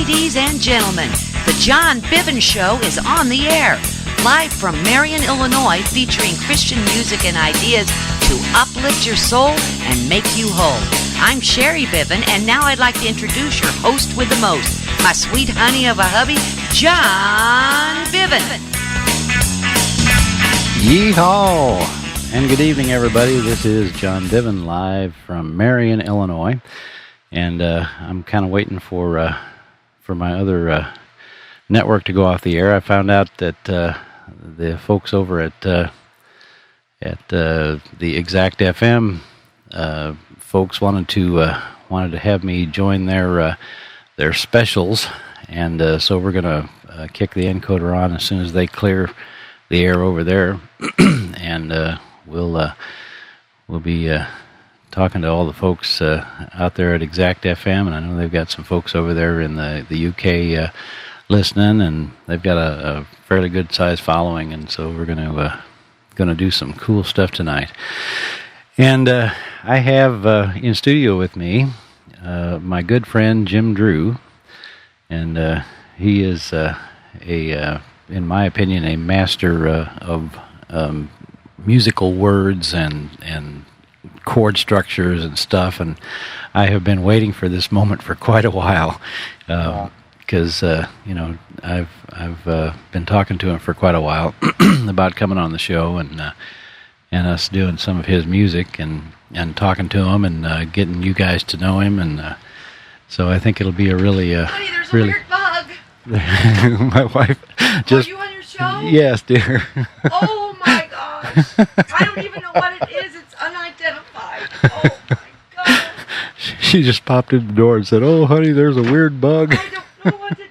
Ladies and gentlemen, the Jon Bivin Show is on the air. Live from Marion, Illinois, featuring Christian music and ideas to uplift your soul and make you whole. I'm Sherry Bivin, and now I'd like to introduce your host with the most, my sweet honey of a hubby, Jon Bivin. Yeehaw! And good evening, everybody. This is Jon Bivin, live from Marion, Illinois. And I'm kind of waiting for my other network to go off the air. I found out that the folks over at the Exact FM folks wanted to have me join their specials, and so we're gonna kick the encoder on as soon as they clear the air over there, and we'll be talking to all the folks out there at Exact FM, and I know they've got some folks over there in the UK listening, and they've got a fairly good sized following, and so we're gonna do some cool stuff tonight. And I have in studio with me my good friend Jim Drew, and he is in my opinion, a master of musical words and chord structures and stuff, and I have been waiting for this moment for quite a while. Because I've been talking to him for quite a while about coming on the show and us doing some of his music and talking to him and getting you guys to know him, and so I think it'll be a really Honey, there's really a weird bug. My wife just. Are you on your show? Yes, dear. Oh my gosh! I don't even know what it is. It's unidentified. Oh my god! She just popped in the door and said, "Oh, honey, there's a weird bug." I don't know what to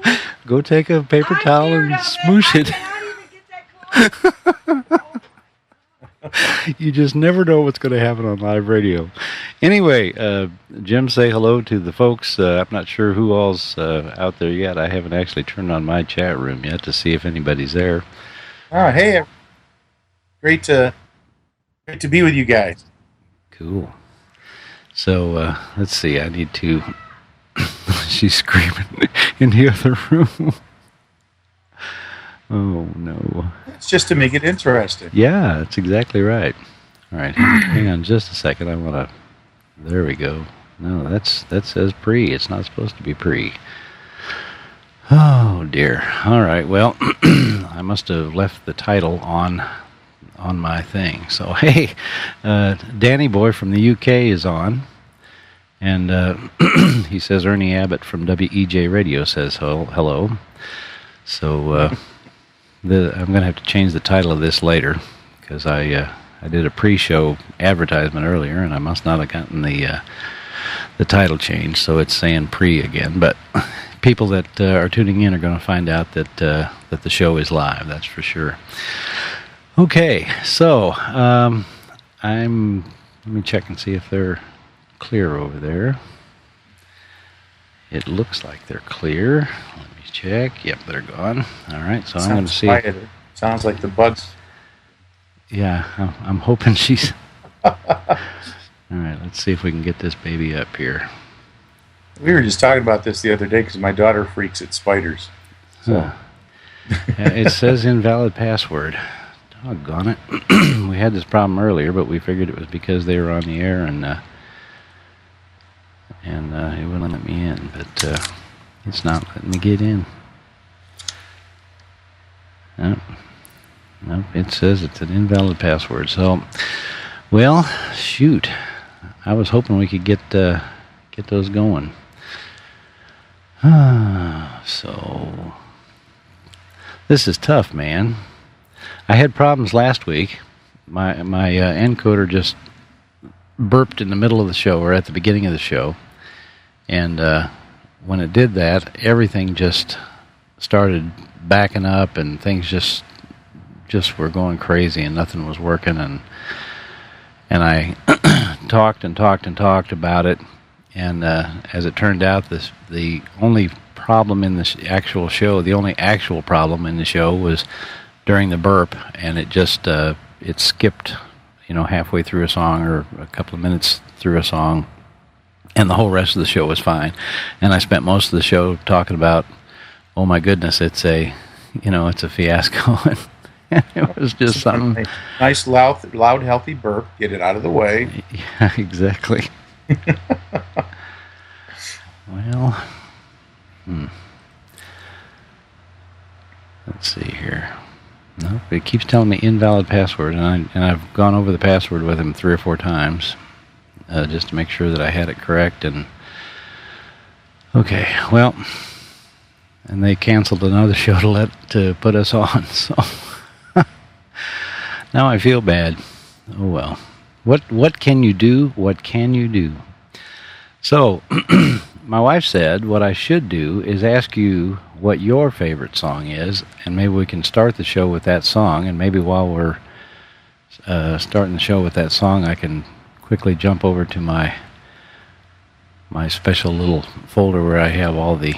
do. Go take a paper towel and smoosh it. I cannot even get that close. You just never know what's going to happen on live radio. Anyway, Jim, say hello to the folks. I'm not sure who all's out there yet. I haven't actually turned on my chat room yet to see if anybody's there. Oh, hey. Great to be with you guys. Cool. So, let's see. I need to... She's screaming in the other room. Oh, no. It's just to make it interesting. Yeah, that's exactly right. All right, hang on just a second. I want to... There we go. No, that says pre. It's not supposed to be pre. Oh, dear. All right, well, I must have left the title on my thing. So, hey, Danny Boy from the UK is on. And he says Ernie Abbott from WEJ Radio says hello. So I'm going to have to change the title of this later, because I did a pre-show advertisement earlier, and I must not have gotten the title changed, so it's saying pre again. But people that are tuning in are going to find out that the show is live. That's for sure. Okay, so let me check and see if they're clear over there. It looks like they're clear. Let me check. Yep, they're gone. All right, so I'm going to see. Quieter. Sounds like the bugs. Yeah, I'm hoping she's... All right, let's see if we can get this baby up here. We were just talking about this the other day because my daughter freaks at spiders. So. It says invalid password. Doggone it. We had this problem earlier, but we figured it was because they were on the air, and it wouldn't let me in, but it's not letting me get in. Nope, it says it's an invalid password. So, well, shoot, I was hoping we could get those going. So, this is tough, man. I had problems last week. My encoder just burped in the middle of the show, or at the beginning of the show. And when it did that, everything just started backing up, and things just were going crazy, and nothing was working. And I talked about it, and as it turned out, the only problem in this actual show, the only actual problem in the show was during the burp, and it just it skipped, halfway through a song or a couple of minutes through a song. and the whole rest of the show was fine. And I spent most of the show talking about, oh my goodness, it's a fiasco. And it was just something. Nice, loud, healthy burp. Get it out of the way. Yeah, exactly. Well, let's see here. Nope, it keeps telling me invalid password, and I've gone over the password with him 3 or 4 times just to make sure that I had it correct. And okay, well, and they canceled another show to put us on. So now I feel bad. Oh well. What can you do? What can you do? So my wife said what I should do is ask you what your favorite song is, and maybe we can start the show with that song, and maybe while we're starting the show with that song, I can quickly jump over to my special little folder where I have all the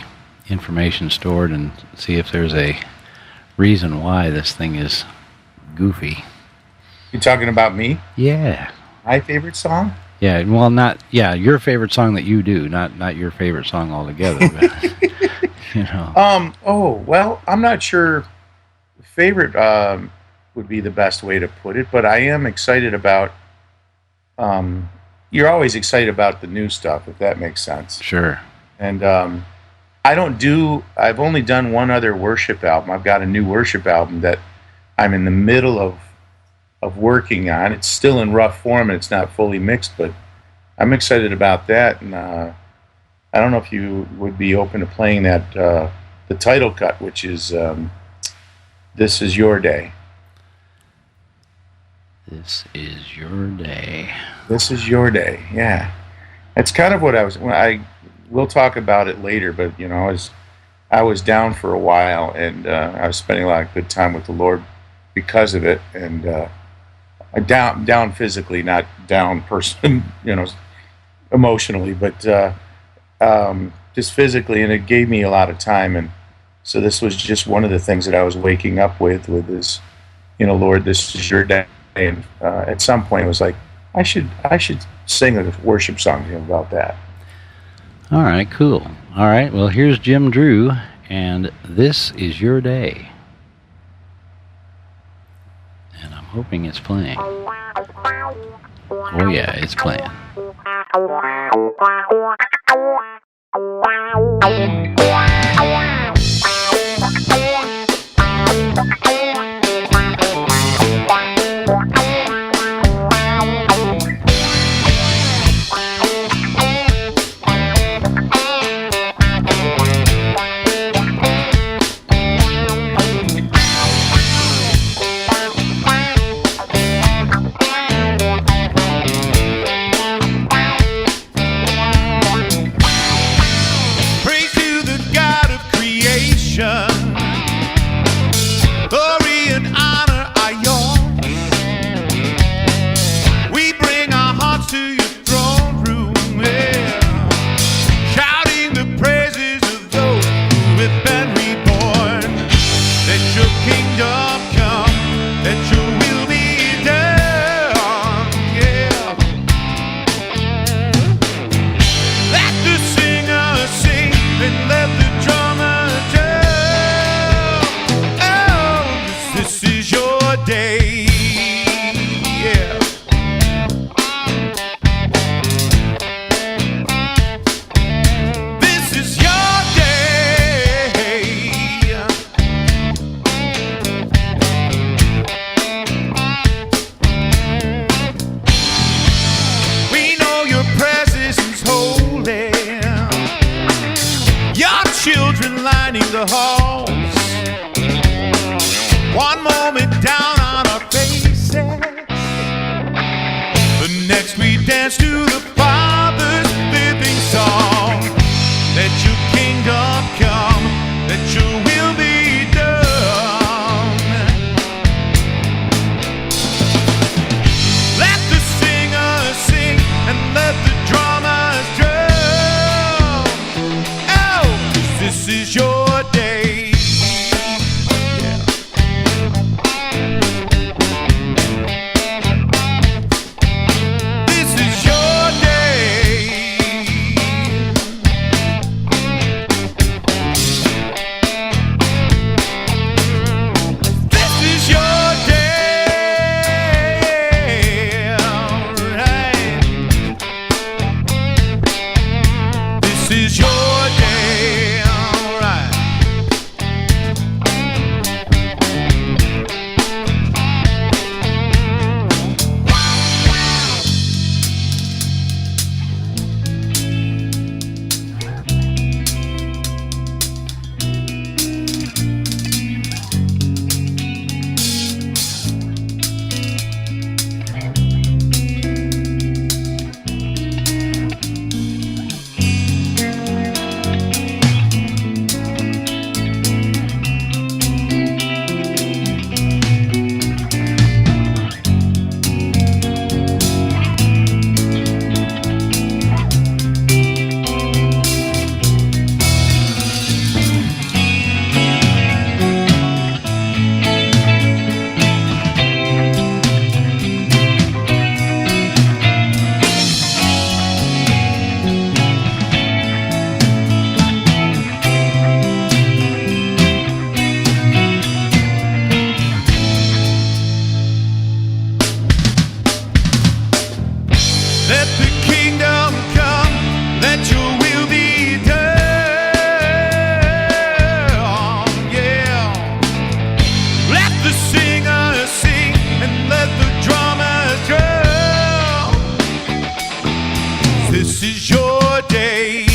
information stored and see if there's a reason why this thing is goofy. You talking about me? Yeah. My favorite song? Yeah, well, your favorite song that you do, not your favorite song altogether. But, Oh, well, I'm not sure. Favorite would be the best way to put it, but I am excited about. You're always excited about the new stuff, if that makes sense. Sure. And I've only done one other worship album. I've got a new worship album that I'm in the middle of working on. It's still in rough form and it's not fully mixed, but I'm excited about that. And I don't know if you would be open to playing that, the title cut, which is This Is Your Day. This is your day. This is your day, yeah. It's kind of what we'll talk about it later, but I was down for a while, and I was spending a lot of good time with the Lord because of it, and down physically, not down personally, emotionally, but just physically, and it gave me a lot of time, and so this was just one of the things that I was waking up with this, Lord, this is your day, and at some point it was like, I should sing a worship song to him about that. All right, cool. All right, well, here's Jim Drew, and This Is Your Day. And I'm hoping it's playing. Oh yeah, it's playing. This is your day. This is your day.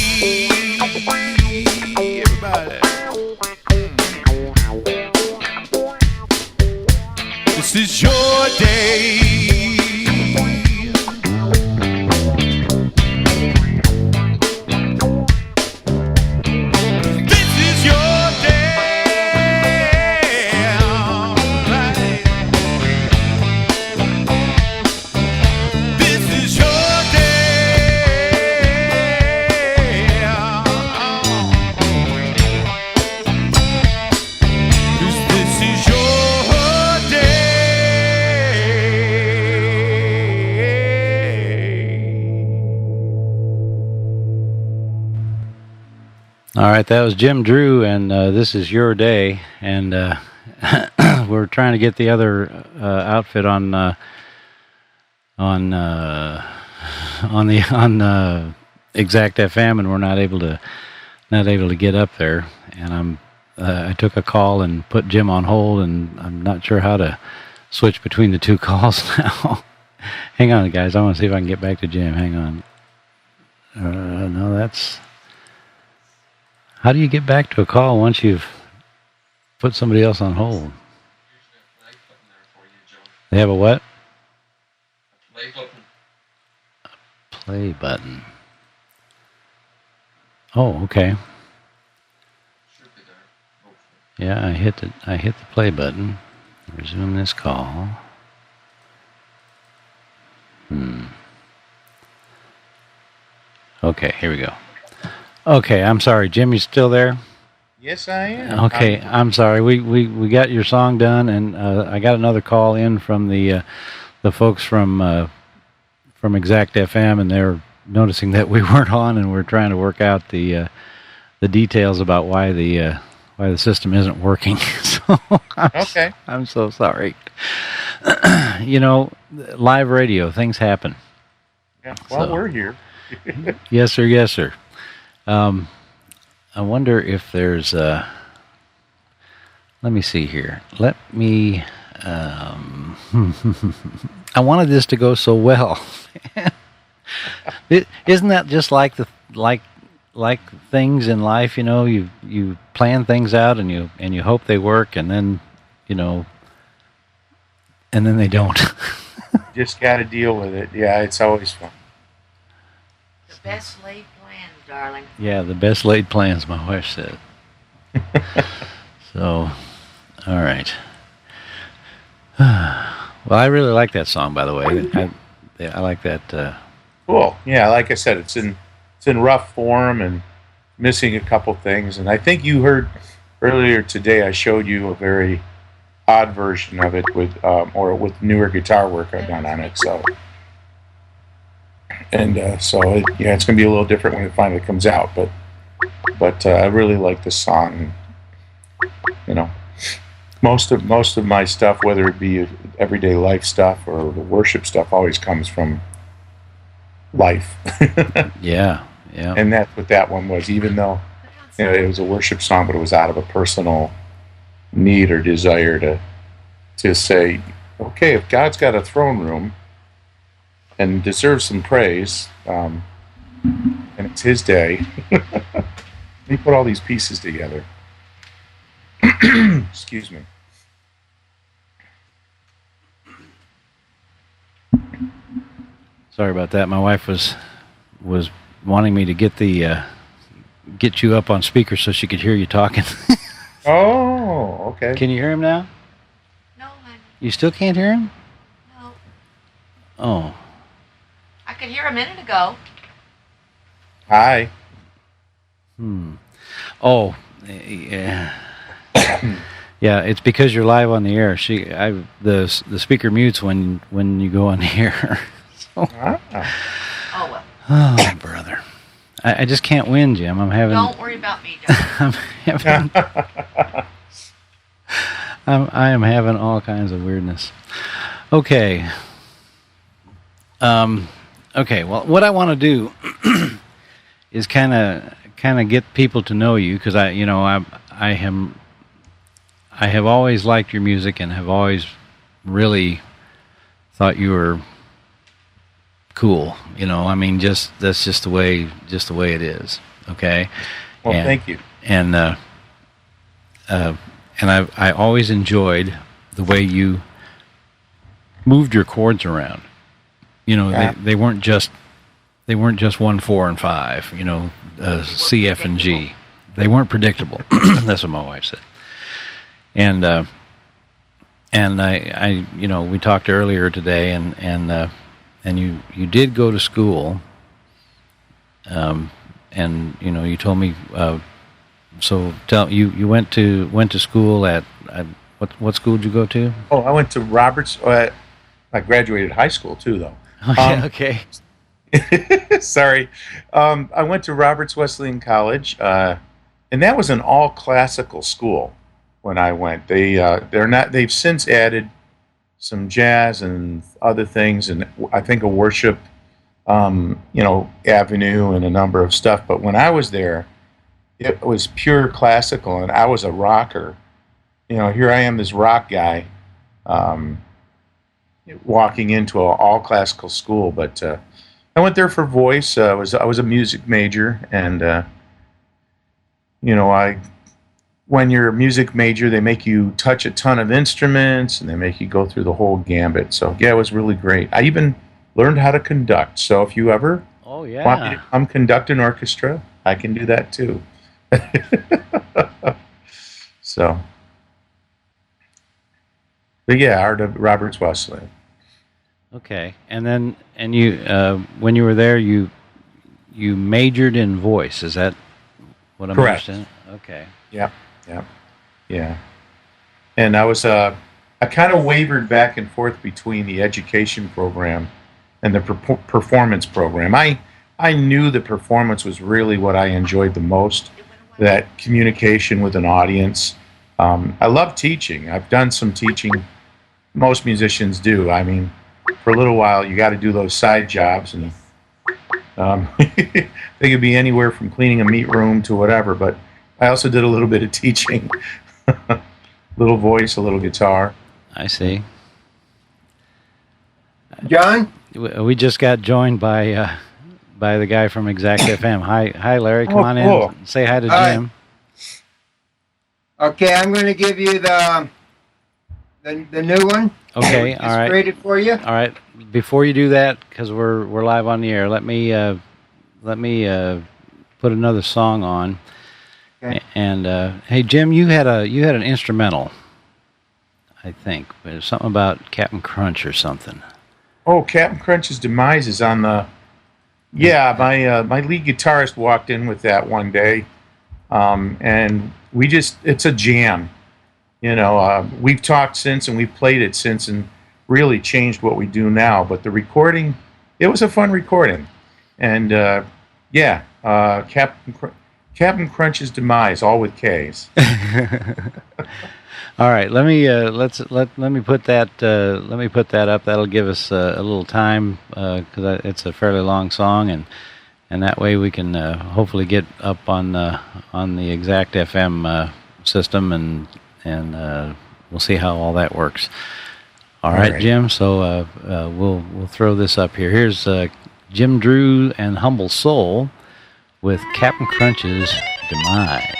Everybody. This is your day. This is your day. Alright. This is your day. This is your day. All right, that was Jim Drew, and This Is Your Day. And we're trying to get the other outfit on Exact FM, and we're not able to get up there. And I took a call and put Jim on hold, and I'm not sure how to switch between the two calls now. Hang on, guys. I want to see if I can get back to Jim. Hang on. No, that's... How do you get back to a call once you've put somebody else on hold? They have a what? Play button. A play button. Oh, okay. Should be there, hopefully. Yeah, I hit the play button. Resume this call. Okay, here we go. Okay, I'm sorry, Jim, you still there? Yes, I am. Okay, I'm sorry. We got your song done, and I got another call in from the folks from Exact FM, and they're noticing that we weren't on, and we're trying to work out the details about why the system isn't working. So I'm so sorry. You know, live radio, things happen. Yeah, well, So. we're here. Yes, sir. Yes, sir. I wonder if there's let me see here. Let me I wanted this to go so well. Isn't that just like like things in life, you know, you plan things out and you hope they work, and then, you know, and then they don't. Just got to deal with it. Yeah, it's always fun. The best laid plans, darling. Yeah, the best laid plans, my wife said. So, all right. Well, I really like that song, by the way. I like that. Cool. Yeah, like I said, it's in rough form and missing a couple things. And I think you heard earlier today I showed you a very odd version of it with newer guitar work I've done on it. So, it's gonna be a little different when it finally comes out. But I really like the song. You know, most of my stuff, whether it be everyday life stuff or the worship stuff, always comes from life. Yeah. And that's what that one was, even though, you know, it was a worship song, but it was out of a personal need or desire to say, okay, if God's got a throne room and deserves some praise, and it's His day, he put all these pieces together. Excuse me. Sorry about that. My wife was wanting me to get you up on speaker so she could hear you talking. Oh, okay. Can you hear him now? No, honey. You still can't hear him? No. Oh. I could hear a minute ago. Hi. Oh, yeah. Yeah, it's because you're live on the air. The speaker mutes when you go on the air. So. Oh, well. Oh, brother. I just can't win, Jim. I'm having... Don't worry about me, darling. I am having all kinds of weirdness. Okay. Okay, well, what I want to do is kind of get people to know you, because I have always liked your music and have always really thought you were cool. You know, I mean, that's just the way it is. Okay. Well, thank you. And I always enjoyed the way you moved your chords around. You know, Yeah. they weren't just 1, 4, and 5. You know, C, F, and G. They weren't predictable. That's what my wife said. And I you know, we talked earlier today, and you did go to school. And you know, you told me. So you went to school at what school did you go to? Oh, I went to Roberts. I graduated high school too, though. Okay. Sorry. I went to Roberts Wesleyan College, and that was an all classical school when I went. They've since added some jazz and other things, and I think a worship, avenue and a number of stuff. But when I was there, it was pure classical, and I was a rocker. You know, here I am, this rock guy, walking into an all classical school. But I went there for voice. I was a music major, and when you're a music major, they make you touch a ton of instruments, and they make you go through the whole gambit. So yeah, it was really great. I even learned how to conduct. So if you ever want me to come conduct an orchestra, I can do that too. So, but yeah, Art of Roberts Wesleyan. Okay, and you when you were there, you majored in voice. Is that what I'm Correct. understanding? Okay. Yeah. And I kind of wavered back and forth between the education program and the performance program. I knew the performance was really what I enjoyed the most, that communication with an audience. I love teaching. I've done some teaching. Most musicians do. I mean, for a little while, you got to do those side jobs, and they could be anywhere from cleaning a meat room to whatever. But I also did a little bit of teaching, little voice, a little guitar. I see. John? We just got joined by the guy from Exact FM. Hi, Larry. Come on cool. in. Say hi to Hi. Jim. Okay, I'm going to give you the new one. Okay, It's all right. created for you. All right. Before you do that, because we're live on the air, let me put another song on. Okay. And hey, Jim, you had an instrumental, I think, but it was something about Captain Crunch or something. Oh, Captain Crunch's demise is on the. Yeah, my lead guitarist walked in with that one day, and it's a jam. You know, we've talked since, and we've played it since, and really changed what we do now. But the recording, it was a fun recording, and Captain Crunch's demise, all with K's. All right, let me put that up. That'll give us a little time because it's a fairly long song, and that way we can hopefully get up on the Exact FM system, and we'll see how all that works. All right, Jim. So we'll throw this up here. Here's Jim Drew and Humble Soul with Captain Crunch's Demise.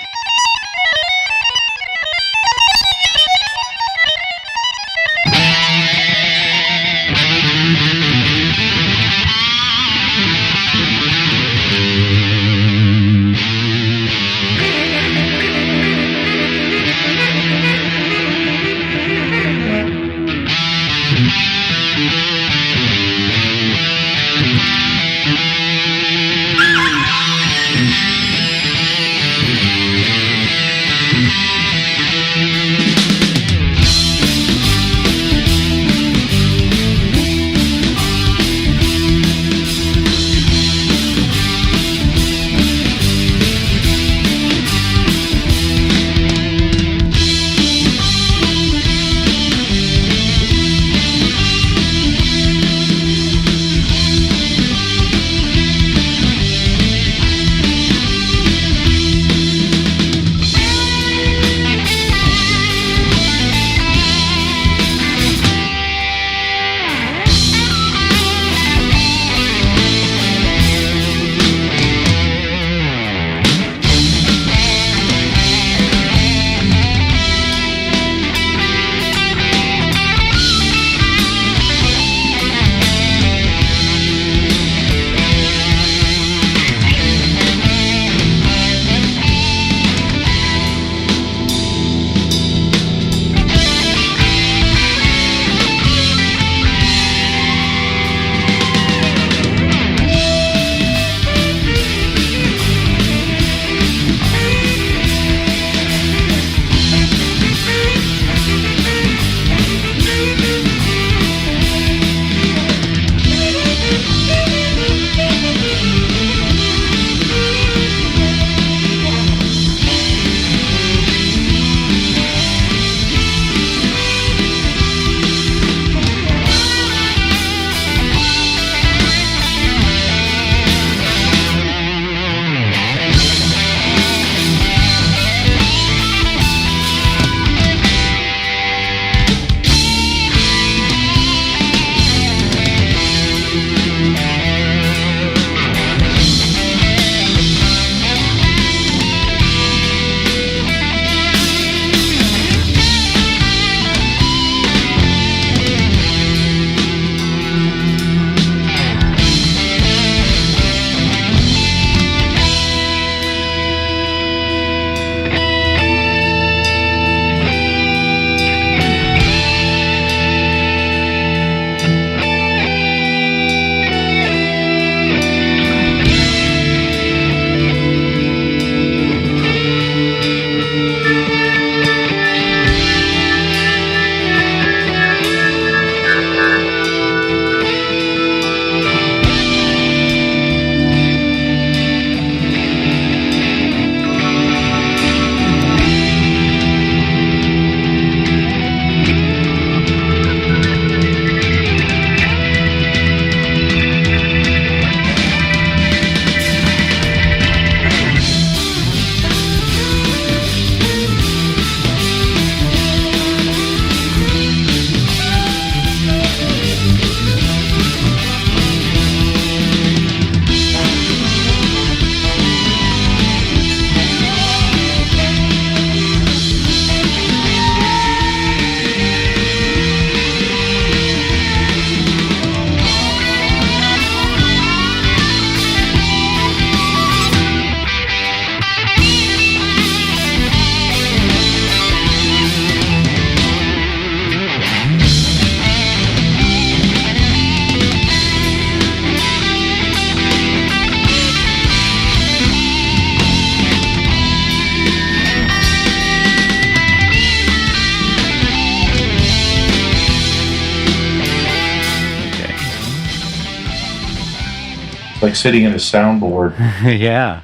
like sitting in a soundboard. Yeah.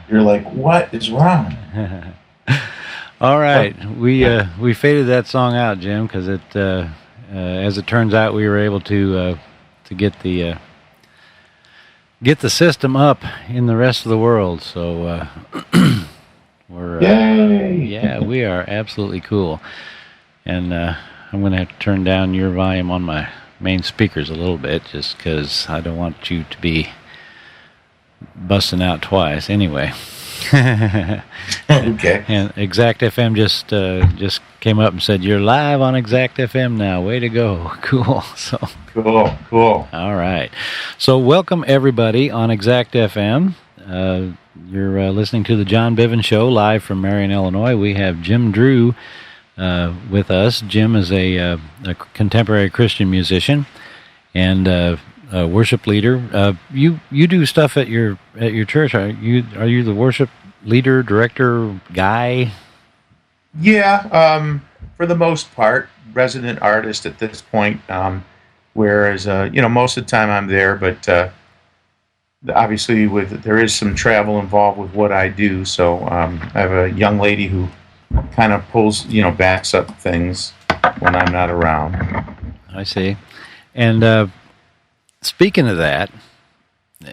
You're like, what is wrong? All right, we faded that song out, Jim, because it, as it turns out, we were able to get the system up in the rest of the world. So we're Yay! yeah, we are absolutely cool. And I'm going to have to turn down your volume on my main speakers a little bit, just because I don't want you to be busting out twice. Anyway. Okay. And Exact FM just came up and said, "You're live on Exact FM now. Way to go!" Cool. So Cool. all right. So welcome everybody on Exact FM. You're listening to the Jon Bivin Show live from Marion, Illinois. We have Jim Drew with us. Jim is a contemporary Christian musician and a worship leader. You do stuff at your church. Are you the worship leader, director, guy? Yeah, for the most part, resident artist at this point. Whereas most of the time I'm there, but obviously there is some travel involved with what I do. So I have a young lady who kind of backs up things when I'm not around. I see. And speaking of that,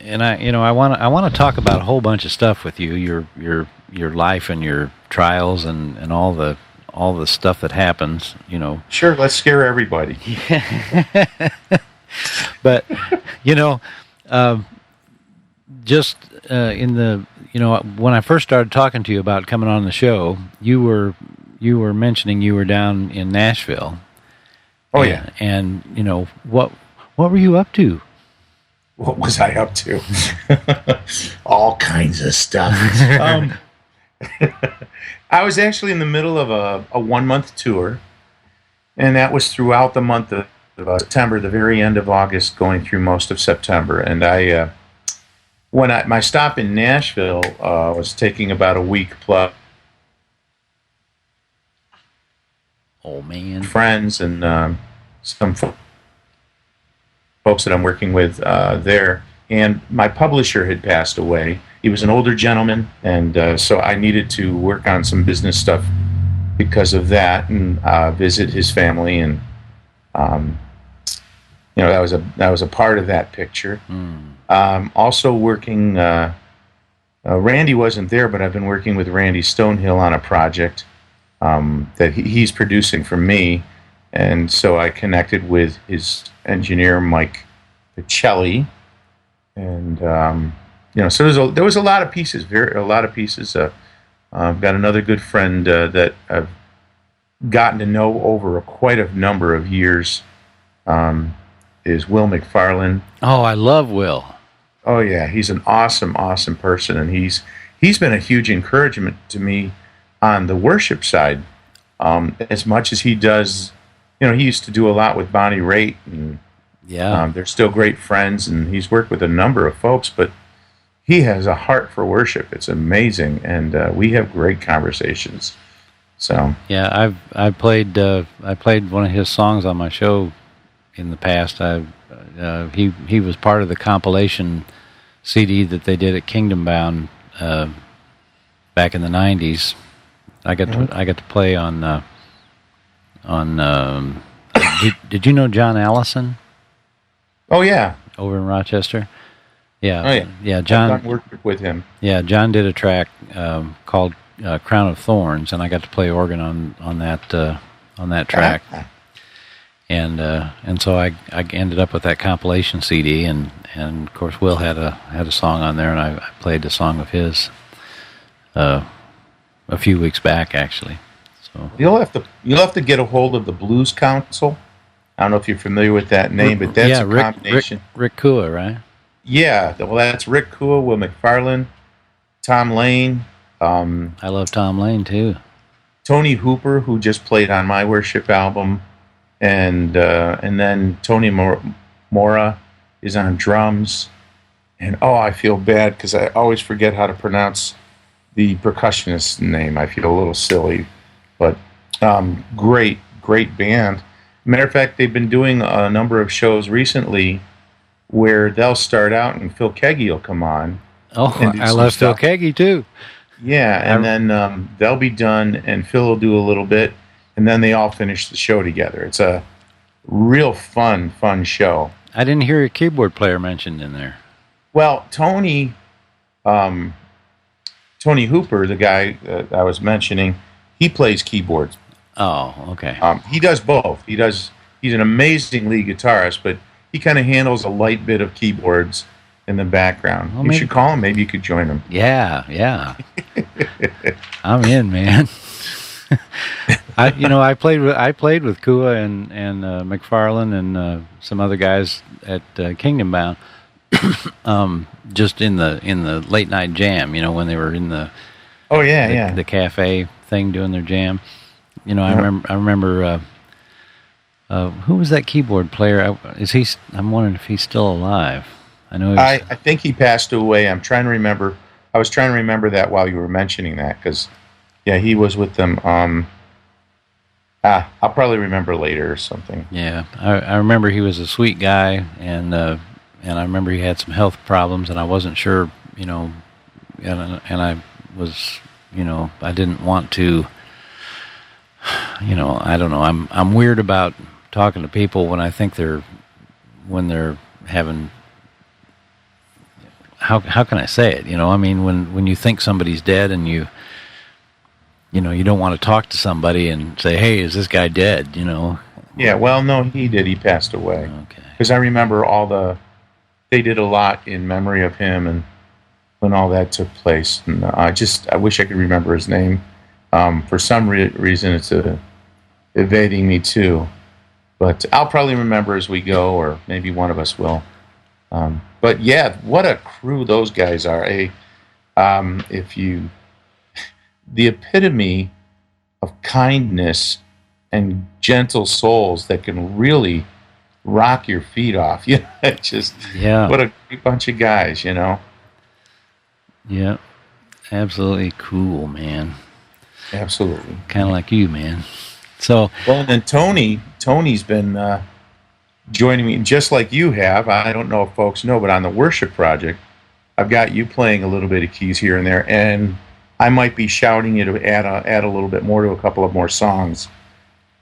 and I want to talk about a whole bunch of stuff with you, your life and your trials and all the stuff that happens, Sure, let's scare everybody. But just in the when I first started talking to you about coming on the show, you were mentioning you were down in Nashville. Oh yeah. And what were you up to? What was I up to? All kinds of stuff. I was actually in the middle of a 1-month tour, and that was throughout the month of September, the very end of August, going through most of September. And my stop in Nashville was taking about a week plus. Oh man! Friends and some folks that I'm working with there, and my publisher had passed away. He was an older gentleman, and so I needed to work on some business stuff because of that, and visit his family, and that was a part of that picture. Also working. Randy wasn't there, but I've been working with Randy Stonehill on a project that he's producing for me. And so I connected with his engineer, Mike Picelli, and so there was a lot of pieces. I've got another good friend that I've gotten to know over quite a number of years. Is Will McFarland? Oh, I love Will. Oh yeah, he's an awesome person, and he's been a huge encouragement to me on the worship side. As much as he does. He used to do a lot with Bonnie Raitt, and they're still great friends, and he's worked with a number of folks, but he has a heart for worship. It's amazing, and we have great conversations. So yeah, I played one of his songs on my show in the past. He was part of the compilation CD that they did at Kingdom Bound back in the 90s. I got to play on. Did you know John Allison? Oh yeah, over in Rochester. Yeah. Oh yeah. Yeah. John I've worked with him. Yeah, John did a track called "Crown of Thorns," and I got to play organ on that track. And so I ended up with that compilation CD, and of course Will had a song on there, and I played a song of his a few weeks back actually. So you'll have to get a hold of the Blues Council. I don't know if you're familiar with that name, but that's a combination. Rick Kua, right? Yeah, well, that's Rick Kua, Will McFarland, Tom Lane. I love Tom Lane too. Tony Hooper, who just played on my worship album, and then Tony Mora is on drums. And I feel bad because I always forget how to pronounce the percussionist's name. I feel a little silly, but great band. Matter of fact, they've been doing a number of shows recently where they'll start out and Phil Keggy will come on. Oh, and do I some love Phil stuff. Keggy too. Yeah, and then they'll be done, and Phil will do a little bit, and then they all finish the show together. It's a real fun show. I didn't hear a keyboard player mentioned in there. Well, Tony Hooper, the guy I was mentioning, he plays keyboards. Oh, okay. He does both. He's an amazing lead guitarist, but he kind of handles a light bit of keyboards in the background. Well, you maybe- should call him. Maybe you could join him. Yeah. I'm in, man. I played with Kua and McFarlane and some other guys at Kingdom Bound, just in the late night jam. When they were in the the cafe thing doing their jam. I remember. Who was that keyboard player? I'm wondering if he's still alive. I know. I think he passed away. I'm trying to remember. I was trying to remember that while you were mentioning that, because he was with them. I'll probably remember later or something. Yeah, I remember he was a sweet guy, and I remember he had some health problems, and I wasn't sure, and I was, I didn't want to, I don't know. I'm weird about talking to people when I think when they're having. How can I say it? When you think somebody's dead and you don't want to talk to somebody and say, "Hey, is this guy dead?" Yeah, well, no, he did. He passed away. Okay. Because I remember they did a lot in memory of him and when all that took place. And I wish I could remember his name. For some reason, it's evading me too. But I'll probably remember as we go, or maybe one of us will. But yeah, what a crew those guys are. The epitome of kindness and gentle souls that can really rock your feet off. What a great bunch of guys, Yeah, absolutely cool, man. Absolutely. Kind of like you, man. So, well, and then Tony's been joining me, just like you have. I don't know if folks know, but on the worship project, I've got you playing a little bit of keys here and there, and I might be shouting you to add a little bit more to a couple of more songs.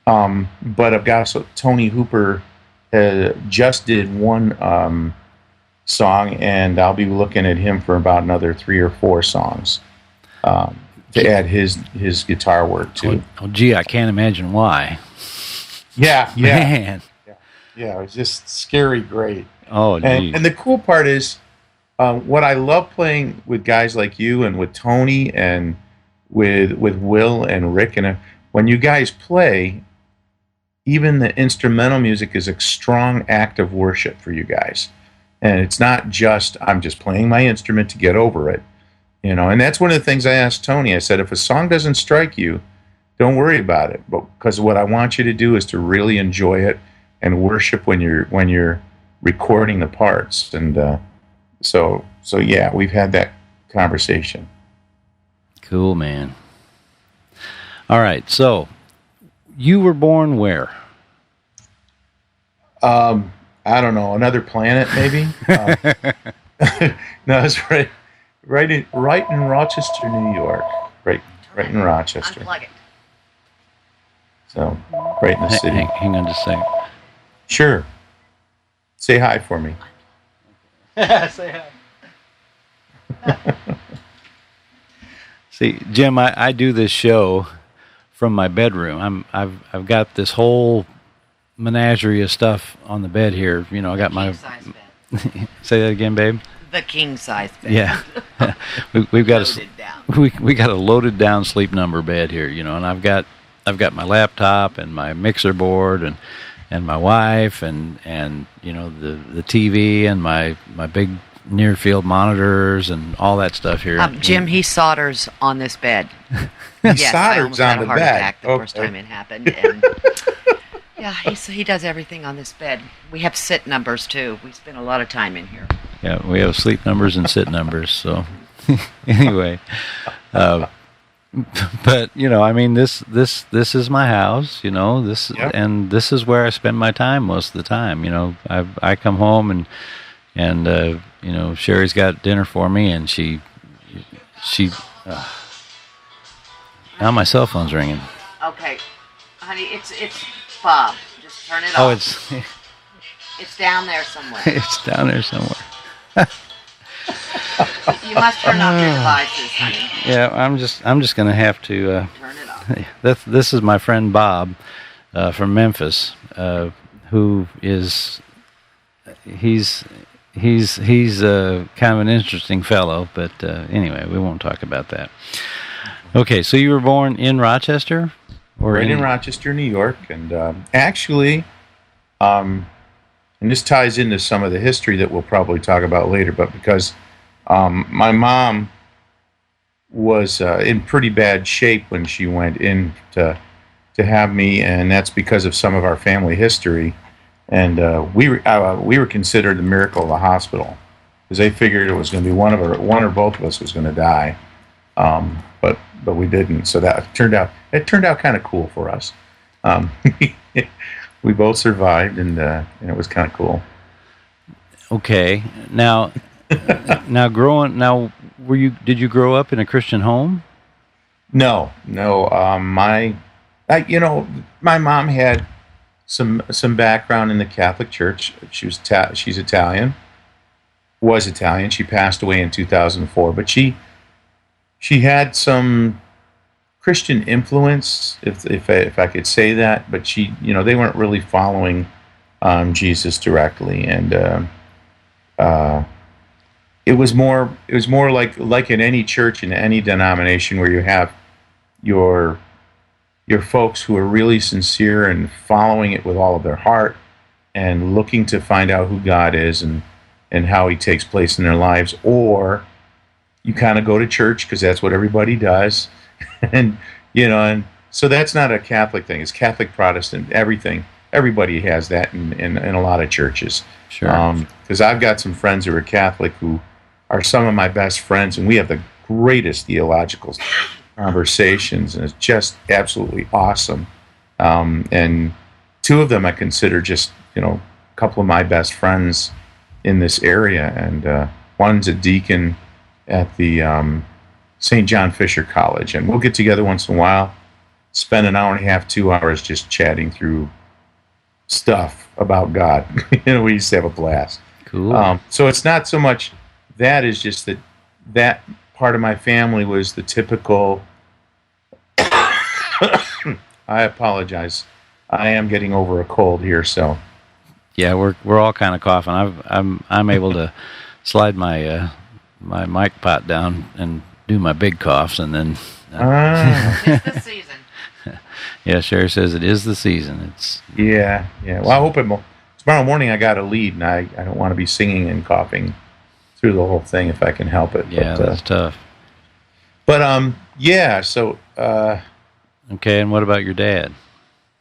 But I've got Tony Hooper just did one song, and I'll be looking at him for about another 3 or 4 songs to add his guitar work to. Oh, gee, I can't imagine why. Yeah. Man. Yeah, it was just scary great. Oh, gee. And the cool part is, what I love playing with guys like you and with Tony and with Will and Rick, and when you guys play, even the instrumental music is a strong act of worship for you guys. And it's not just, I'm just playing my instrument to get over it. And that's one of the things I asked Tony. I said, if a song doesn't strike you, don't worry about it. But because what I want you to do is to really enjoy it and worship when you're recording the parts. And so yeah, we've had that conversation. Cool, man. All right, so you were born where? I don't know, another planet maybe. No, it's right in Rochester, New York. Right in Rochester. Unplug it. So right in the city. Hang on just a second. Sure. Say hi for me. Say hi. See, Jim, I do this show from my bedroom. I've got this whole menagerie of stuff on the bed here. I got my King-size bed. Say that again, babe. The king-size bed. Yeah, we've got Loaded down. we got a loaded down Sleep Number bed here. And I've got my laptop and my mixer board and my wife and the TV and my big near field monitors and all that stuff here. Jim, he solders on this bed. He Yes, I solders almost had on a the heart bed. attack the first time it happened. And yeah, he does everything on this bed. We have sit numbers too. We spend a lot of time in here. Yeah, we have sleep numbers and sit numbers. So anyway, but this is my house. This Yep. and this is where I spend my time most of the time. I come home and And Sherry's got dinner for me, and she. Now my cell phone's ringing. Okay, honey, it's Bob. Just turn it Oh, off. It's down there somewhere. it's down there somewhere. You must turn off your devices, honey. Yeah, I'm just gonna have to. Turn it off. This is my friend Bob from Memphis, who is he's kind of an interesting fellow. But anyway, we won't talk about that. Okay, so you were born in Rochester, or Right in Rochester, New York, and actually, and this ties into some of the history that we'll probably talk about later. But because my mom was in pretty bad shape when she went in to have me, and that's because of some of our family history. And we were considered the miracle of the hospital because they figured it was going to be one or both of us was going to die, but we didn't. So that turned out kind of cool for us. We both survived, and it was kind of cool. Okay, now did you grow up in a Christian home? No. My mom had some background in the Catholic Church. She's Italian. Was Italian. She passed away in 2004, but she had some Christian influence, if I could say that. But they weren't really following Jesus directly, and it was more like in any church, in any denomination, where you have your folks who are really sincere and following it with all of their heart and looking to find out who God is and how he takes place in their lives. Or you kind of go to church because that's what everybody does. and so that's not a Catholic thing. It's Catholic, Protestant, everything. Everybody has that in a lot of churches. Sure. Because I've got some friends who are Catholic who are some of my best friends, and we have the greatest theological conversations, and it's just absolutely awesome. And two of them I consider just a couple of my best friends in this area, and one's a deacon at the St. John Fisher College, and we'll get together once in a while, spend an hour and a half, 2 hours just chatting through stuff about God. We used to have a blast. Cool. So it's not so much that, is just that part of my family was the typical. I apologize. I am getting over a cold here, so. Yeah, we're all kind of coughing. I'm able to slide my my mic pot down and do my big coughs, and then. It's the season. Yeah, Sherry says it is the season. Yeah. Well, I hope tomorrow morning I got a lead, and I don't want to be singing and coughing through the whole thing if I can help it. Yeah, but, that's tough. But yeah. So. Okay, and what about your dad?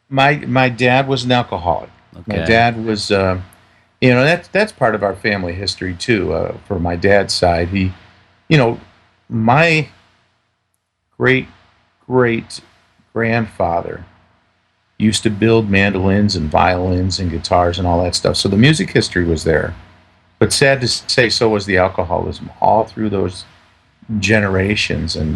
My dad was an alcoholic. Okay. My dad was, that's part of our family history too. For my dad's side, my great grandfather used to build mandolins and violins and guitars and all that stuff. So the music history was there. But sad to say, so was the alcoholism all through those generations. And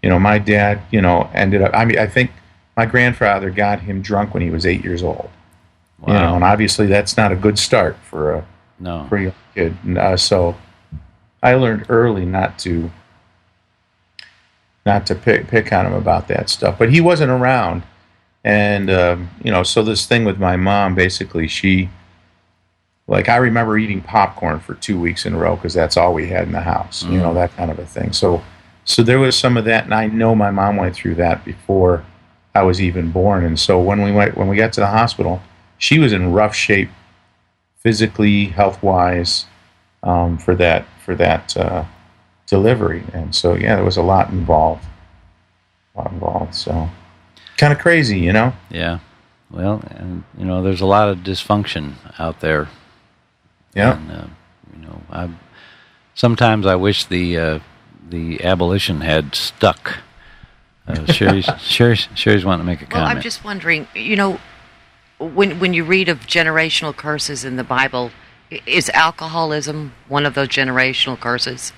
my dad, ended up. I think my grandfather got him drunk when he was 8 years old. Wow. And obviously that's not a good start for a young kid. And, so I learned early not to pick on him about that stuff. But he wasn't around, and so this thing with my mom, basically, I remember eating popcorn for 2 weeks in a row because that's all we had in the house. That kind of a thing. So there was some of that, and I know my mom went through that before I was even born. And so when we got to the hospital, she was in rough shape, physically, health-wise, for that delivery. And so there was a lot involved. So kind of crazy, Yeah. Well, and there's a lot of dysfunction out there. Yeah. And, sometimes I wish the abolition had stuck. Sherry's wanting to make a comment. Well, I'm just wondering, when you read of generational curses in the Bible, Is alcoholism one of those generational curses?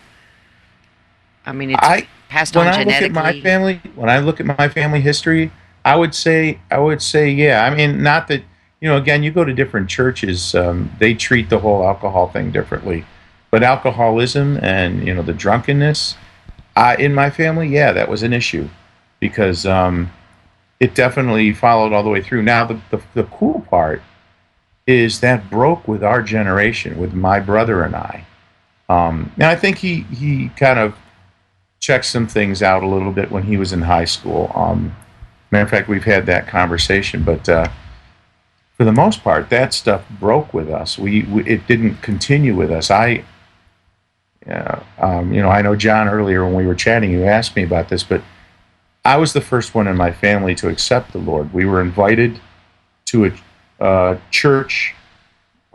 I mean, it's passed on when genetically. When I look at my family history, I would say, yeah. I mean, not that, again, you go to different churches, they treat the whole alcohol thing differently. But alcoholism and, the drunkenness, in my family, yeah, that was an issue because it definitely followed all the way through. Now, the cool part is that broke with our generation, with my brother and I. And I think he kind of checked some things out a little bit when he was in high school. Matter of fact, we've had that conversation, but for the most part, that stuff broke with us. It didn't continue with us. I know John earlier when we were chatting, you asked me about this, but I was the first one in my family to accept the Lord. We were invited to a church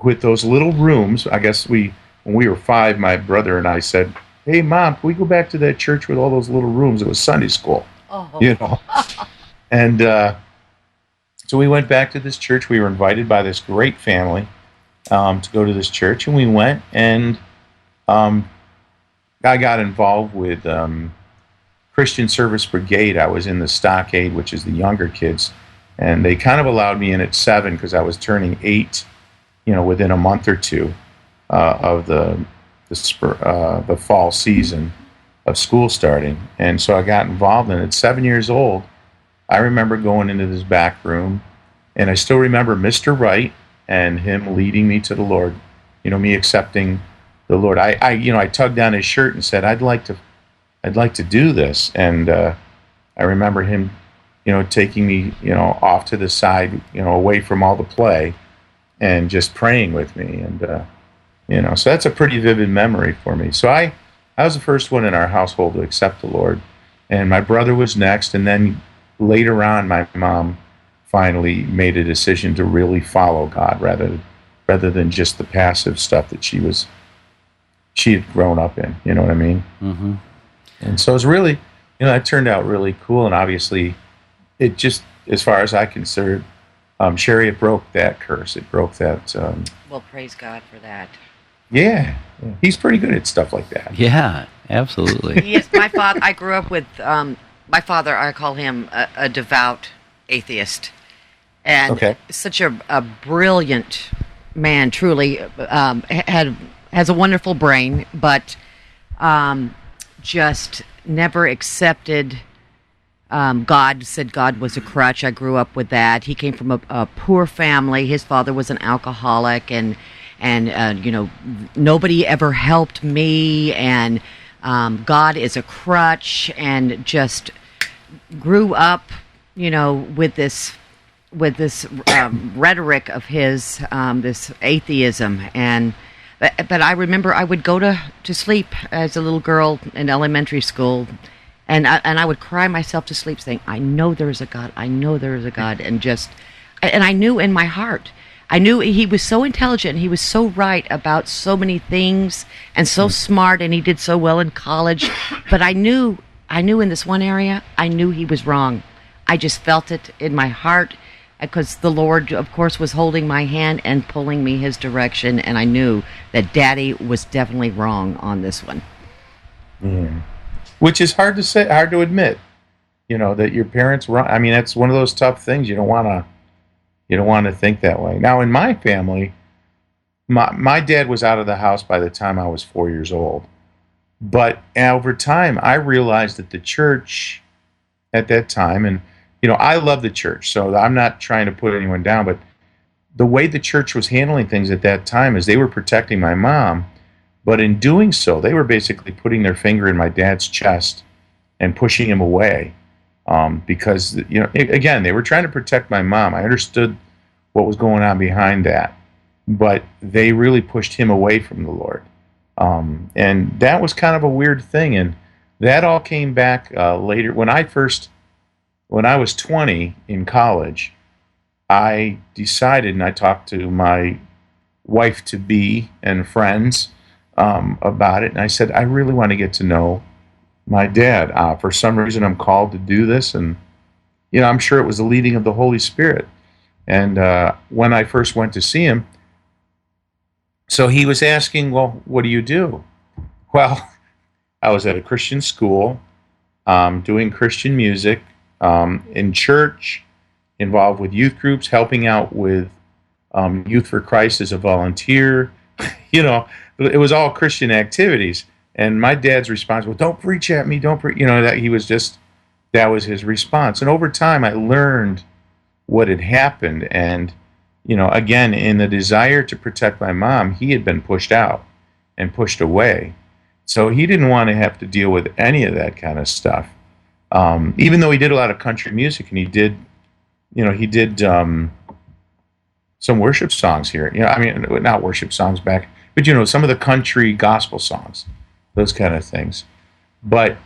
with those little rooms. I guess when we were 5, my brother and I said, "Hey, Mom, can we go back to that church with all those little rooms?" It was Sunday school, And so we went back to this church. We were invited by this great family to go to this church, and we went, and I got involved with Christian Service Brigade. I was in the Stockade, which is the younger kids, and they kind of allowed me in at 7 because I was turning 8, within a month or two of the fall season of school starting. And so I got involved in it. At 7 years old, I remember going into this back room, and I still remember Mr. Wright and him leading me to the Lord, me accepting the Lord. I tugged on his shirt and said, I'd like to do this. And I remember him, taking me, off to the side, away from all the play and just praying with me. And, so that's a pretty vivid memory for me. So I was the first one in our household to accept the Lord. And my brother was next. And then later on, my mom finally made a decision to really follow God rather than just the passive stuff that she had grown up in. You know what I mean? Mm-hmm. And so it was really, that turned out really cool. And obviously, it just, as far as I considered, Sherry, it broke that curse. It broke that. Well, praise God for that. Yeah. He's pretty good at stuff like that. Yeah, absolutely. Yes, my father, I grew up with, my father, I call him a devout atheist. And such a brilliant man, truly, has a wonderful brain, but just never accepted God, said God was a crutch. I grew up with that. He came from a poor family. His father was an alcoholic, and nobody ever helped me, and God is a crutch, and just grew up, with this rhetoric of his, this atheism. But I remember I would go to sleep as a little girl in elementary school, and I would cry myself to sleep saying, I know there is a God, I know there is a God, and I knew in my heart, I knew he was so intelligent, he was so right about so many things, and so smart, and he did so well in college, but I knew in this one area, I knew he was wrong. I just felt it in my heart, because the Lord, of course, was holding my hand and pulling me his direction, and I knew that Daddy was definitely wrong on this one. Yeah. Which is hard to admit, that your parents wrong. I mean, that's one of those tough things. You don't want to think that way. Now, in my family, my dad was out of the house by the time I was 4 years old. But over time, I realized that the church at that time, and I love the church, so I'm not trying to put anyone down, but the way the church was handling things at that time is they were protecting my mom, but in doing so, they were basically putting their finger in my dad's chest and pushing him away, because again, they were trying to protect my mom. I understood what was going on behind that, but they really pushed him away from the Lord, and that was kind of a weird thing, and that all came back later. When I was 20 in college, I decided, and I talked to my wife-to-be and friends about it, and I said, I really want to get to know my dad. For some reason, I'm called to do this, and I'm sure it was the leading of the Holy Spirit. And when I first went to see him, So he was asking, well, what do you do? Well, I was at a Christian school, doing Christian music, in church, involved with youth groups, helping out with Youth for Christ as a volunteer. You know, it was all Christian activities. And my dad's response was, don't preach at me, don't preach. You know, that was his response. And over time, I learned what had happened. And, you know, again, in the desire to protect my mom, he had been pushed out and pushed away. So he didn't want to have to deal with any of that kind of stuff. Even though he did a lot of country music, and he did some worship songs here. You know, I mean, not worship songs back, but, you know, some of the country gospel songs, those kind of things. But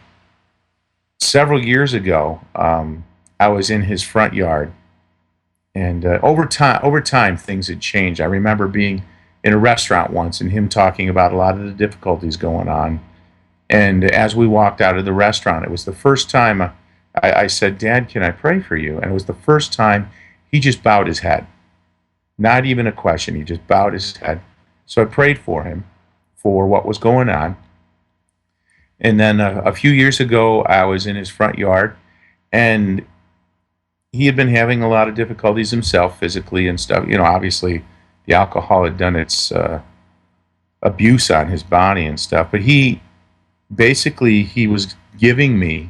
several years ago, I was in his front yard, and over time, things had changed. I remember being in a restaurant once and him talking about a lot of the difficulties going on. And as we walked out of the restaurant, it was the first time I said, Dad, can I pray for you? And it was the first time he just bowed his head. Not even a question. He just bowed his head. So I prayed for him for what was going on. And then a few years ago, I was in his front yard, and he had been having a lot of difficulties himself physically and stuff. You know, obviously the alcohol had done its abuse on his body and stuff. But he was giving me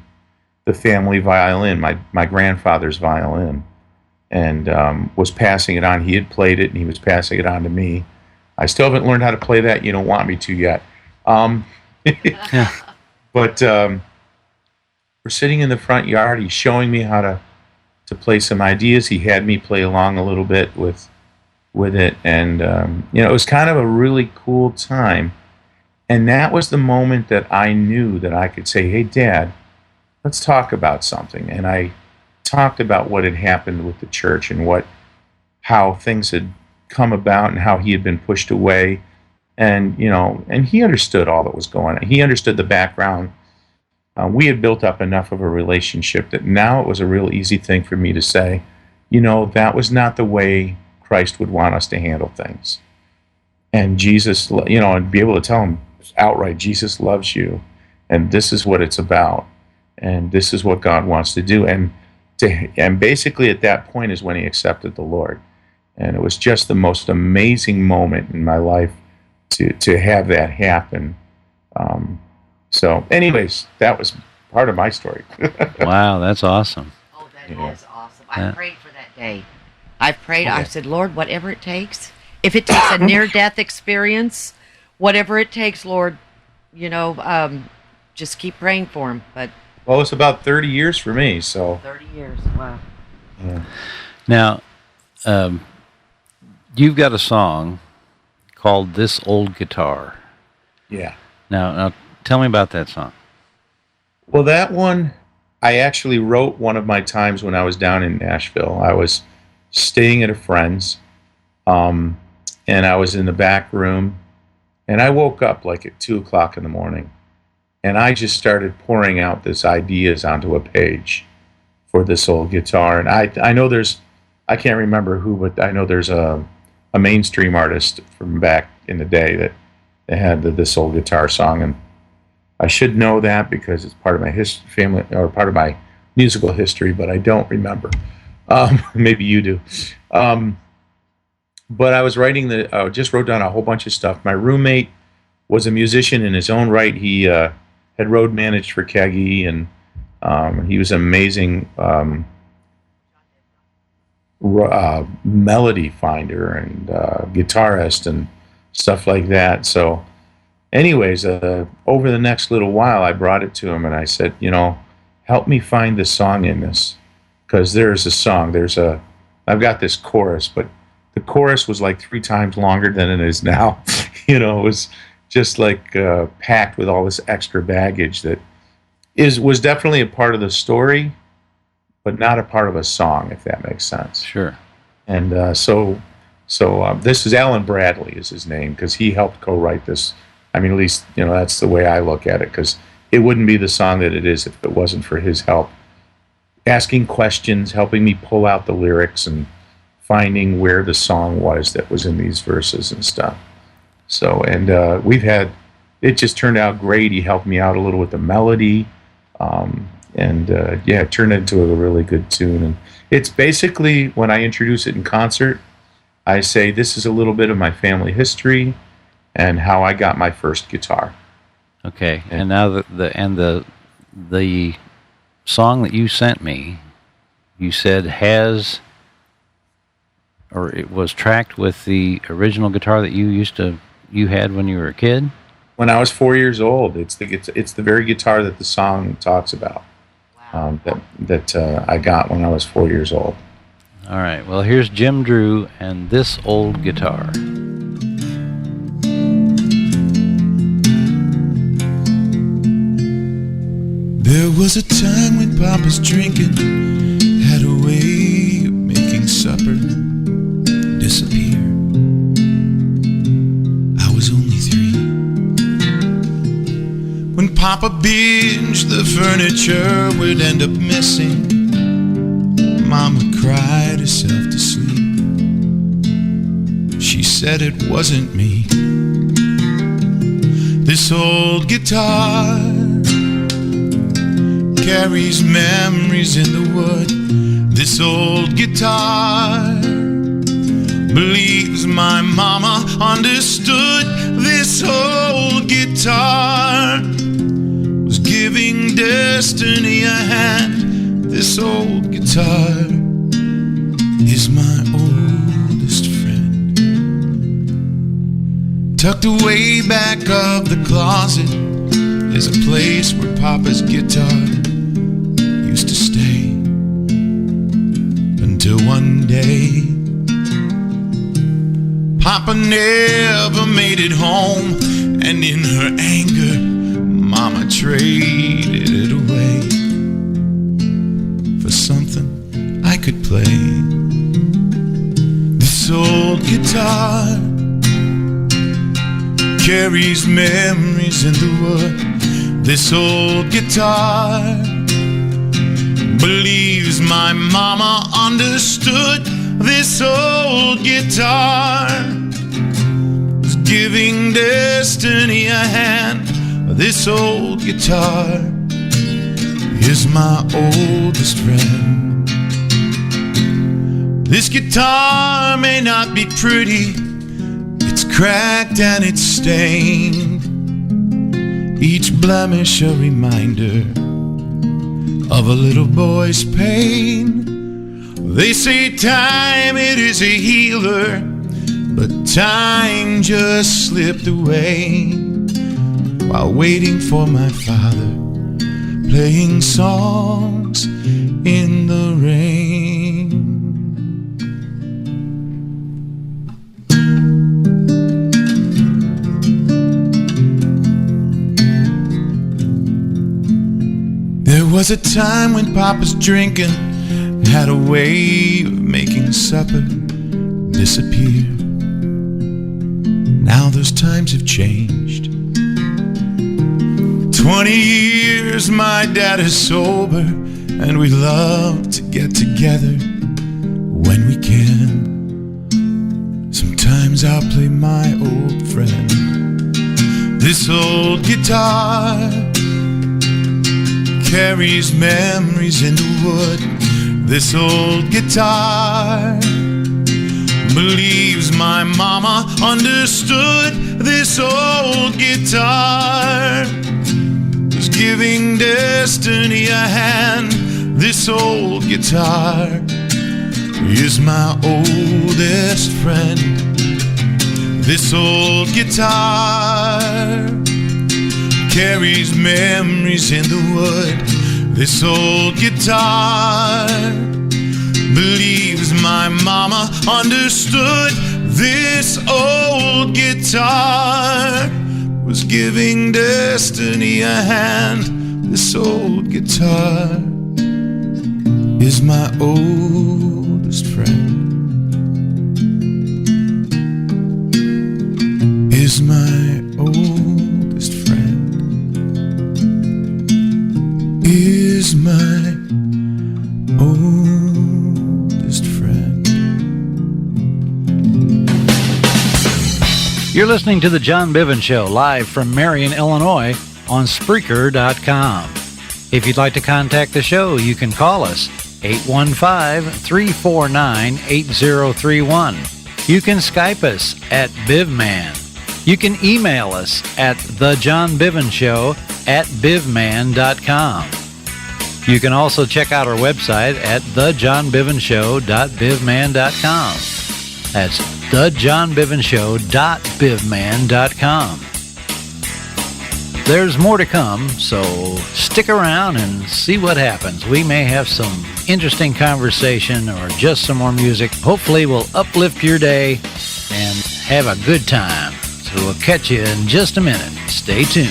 the family violin, my grandfather's violin, and was passing it on. He had played it, and he was passing it on to me. I still haven't learned how to play that. You don't want me to yet. But we're sitting in the front yard. He's showing me how to play some ideas. He had me play along a little bit with it, and you know, it was kind of a really cool time. And that was the moment that I knew that I could say, hey, Dad, let's talk about something. And I talked about what had happened with the church and how things had come about and how he had been pushed away. And, you know, and he understood all that was going on. He understood the background. We had built up enough of a relationship that now it was a real easy thing for me to say, you know, that was not the way Christ would want us to handle things. And Jesus, you know, and be able to tell him outright, Jesus loves you, and this is what it's about, and this is what God wants to do. And basically at that point is when he accepted the Lord. And it was just the most amazing moment in my life to have that happen. So anyways, that was part of my story. Wow, that's awesome. Oh, that is awesome. I prayed for that day. I prayed. I said, Lord, whatever it takes. If it takes a near-death experience, whatever it takes, Lord, you know, just keep praying for him. But well, it's about 30 years for me, so. 30 years, wow. Yeah. Now, you've got a song called This Old Guitar. Yeah. Now, tell me about that song. Well, that one, I actually wrote one of my times when I was down in Nashville. I was staying at a friend's, and I was in the back room, and I woke up like at 2 o'clock in the morning, and I just started pouring out these ideas onto a page for this old guitar. And I know I can't remember who, but I know there's a mainstream artist from back in the day that had This Old Guitar song, and I should know that because it's part of my family, or part of my musical history, but I don't remember. Maybe you do. But I was just wrote down a whole bunch of stuff. My roommate was a musician in his own right. He had road managed for Keggy, and he was an amazing melody finder and guitarist and stuff like that. So anyways, over the next little while, I brought it to him, and I said, you know, help me find the song in this, because there's a song. I've got this chorus, but the chorus was like 3 times longer than it is now. You know, it was just like packed with all this extra baggage that was definitely a part of the story, but not a part of a song, if that makes sense. Sure. And so this is Alan Bradley is his name, because he helped co-write this. I mean, at least, you know, that's the way I look at it, because it wouldn't be the song that it is if it wasn't for his help. Asking questions, helping me pull out the lyrics, and finding where the song was that was in these verses and stuff. So, and it just turned out great. He helped me out a little with the melody. It turned into a really good tune. And it's basically, when I introduce it in concert, I say, this is a little bit of my family history and how I got my first guitar. Okay, and now the song that you sent me, you said it was tracked with the original guitar that you had when you were a kid? When I was 4 years old. It's the very guitar that the song talks about. Wow. That I got when I was 4 years old. All right, well, here's Jim Drew and This Old Guitar. There was a time when Papa's drinking had a way of making supper disappear. I was only 3. When Papa binged, the furniture would end up missing. Mama cried herself to sleep. She said it wasn't me. This old guitar carries memories in the wood. This old guitar believes my mama understood. This old guitar was giving destiny a hand. This old guitar is my oldest friend. Tucked away back of the closet is a place where Papa's guitar used to stay. Until one day Papa never made it home, and in her anger Mama traded it away for something I could play. This old guitar carries memories in the wood. This old guitar believes my mama understood. This old guitar was giving destiny a hand. This old guitar is my oldest friend. This guitar may not be pretty, it's cracked and it's stained. Each blemish a reminder of a little boy's pain. They say time, it is a healer, but time just slipped away while waiting for my father, playing songs in the rain. There was a time when Papa's drinking had a way of making supper disappear. Now those times have changed. 20 years my dad is sober, and we love to get together when we can. Sometimes I'll play my old friend. This old guitar carries memories in the wood. This old guitar believes my mama understood. This old guitar was giving destiny a hand. This old guitar is my oldest friend. This old guitar carries memories in the wood. This old guitar believes my mama understood. This old guitar was giving destiny a hand. This old guitar is my oldest friend. Is my oldest friend. Is my oldest friend. You're listening to The Jon Bivin Show, live from Marion, Illinois, on Spreaker.com. If you'd like to contact the show, you can call us, 815-349-8031. You can Skype us at BivMan. You can email us at thejonbivinshow@bivman.com. You can also check out our website at thejonbivinshow.bivman.com. That's thejonbivinshow.bivman.com. There's more to come, so stick around and see what happens. We may have some interesting conversation or just some more music. Hopefully we'll uplift your day and have a good time. So we'll catch you in just a minute. Stay tuned.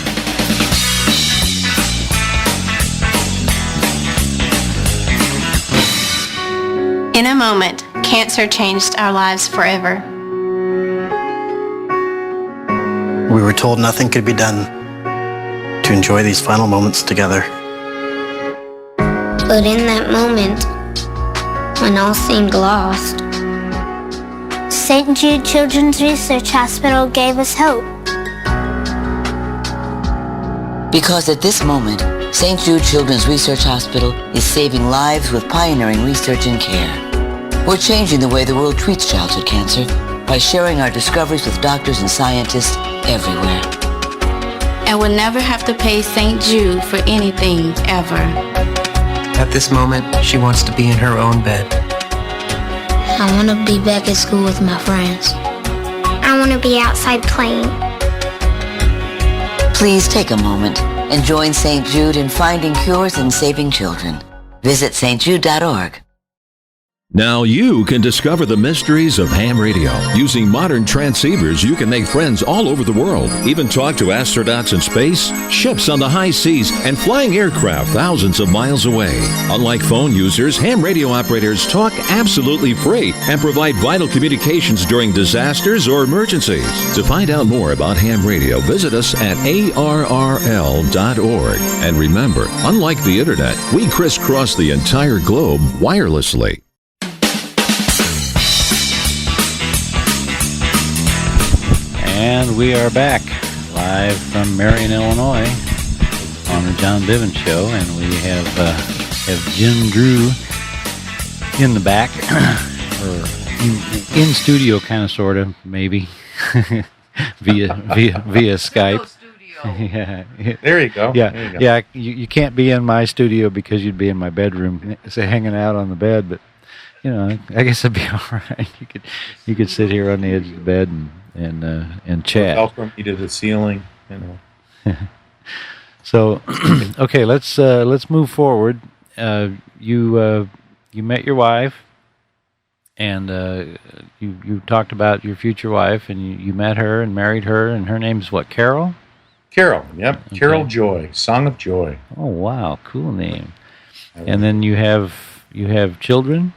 In a moment, cancer changed our lives forever. We were told nothing could be done to enjoy these final moments together. But in that moment, when all seemed lost, St. Jude Children's Research Hospital gave us hope. Because at this moment, St. Jude Children's Research Hospital is saving lives with pioneering research and care. We're changing the way the world treats childhood cancer by sharing our discoveries with doctors and scientists everywhere. And we'll never have to pay St. Jude for anything, ever. At this moment, she wants to be in her own bed. I want to be back at school with my friends. I want to be outside playing. Please take a moment and join St. Jude in finding cures and saving children. Visit stjude.org. Now you can discover the mysteries of ham radio. Using modern transceivers, you can make friends all over the world, even talk to astronauts in space, ships on the high seas, and flying aircraft thousands of miles away. Unlike phone users, ham radio operators talk absolutely free and provide vital communications during disasters or emergencies. To find out more about ham radio, visit us at arrl.org. And remember, unlike the internet, we crisscross the entire globe wirelessly. And we are back live from Marion, Illinois, on the Jon Bivin Show, and we have Jim Drew in the back, or in studio, kind of, sort of, maybe, via Skype. Yeah. There you go. Yeah, there you go. yeah. You can't be in my studio because you'd be in my bedroom, hanging out on the bed. But you know, I guess it'd be all right. You could sit here on the edge of the bed and chat. Velcro me to the ceiling, you know. So, okay, let's move forward. You met your wife, and you talked about your future wife, and you met her and married her, and her name's what? Carol. Carol. Yep. Okay. Carol Joy. Song of Joy. Oh wow, cool name. And then you have children.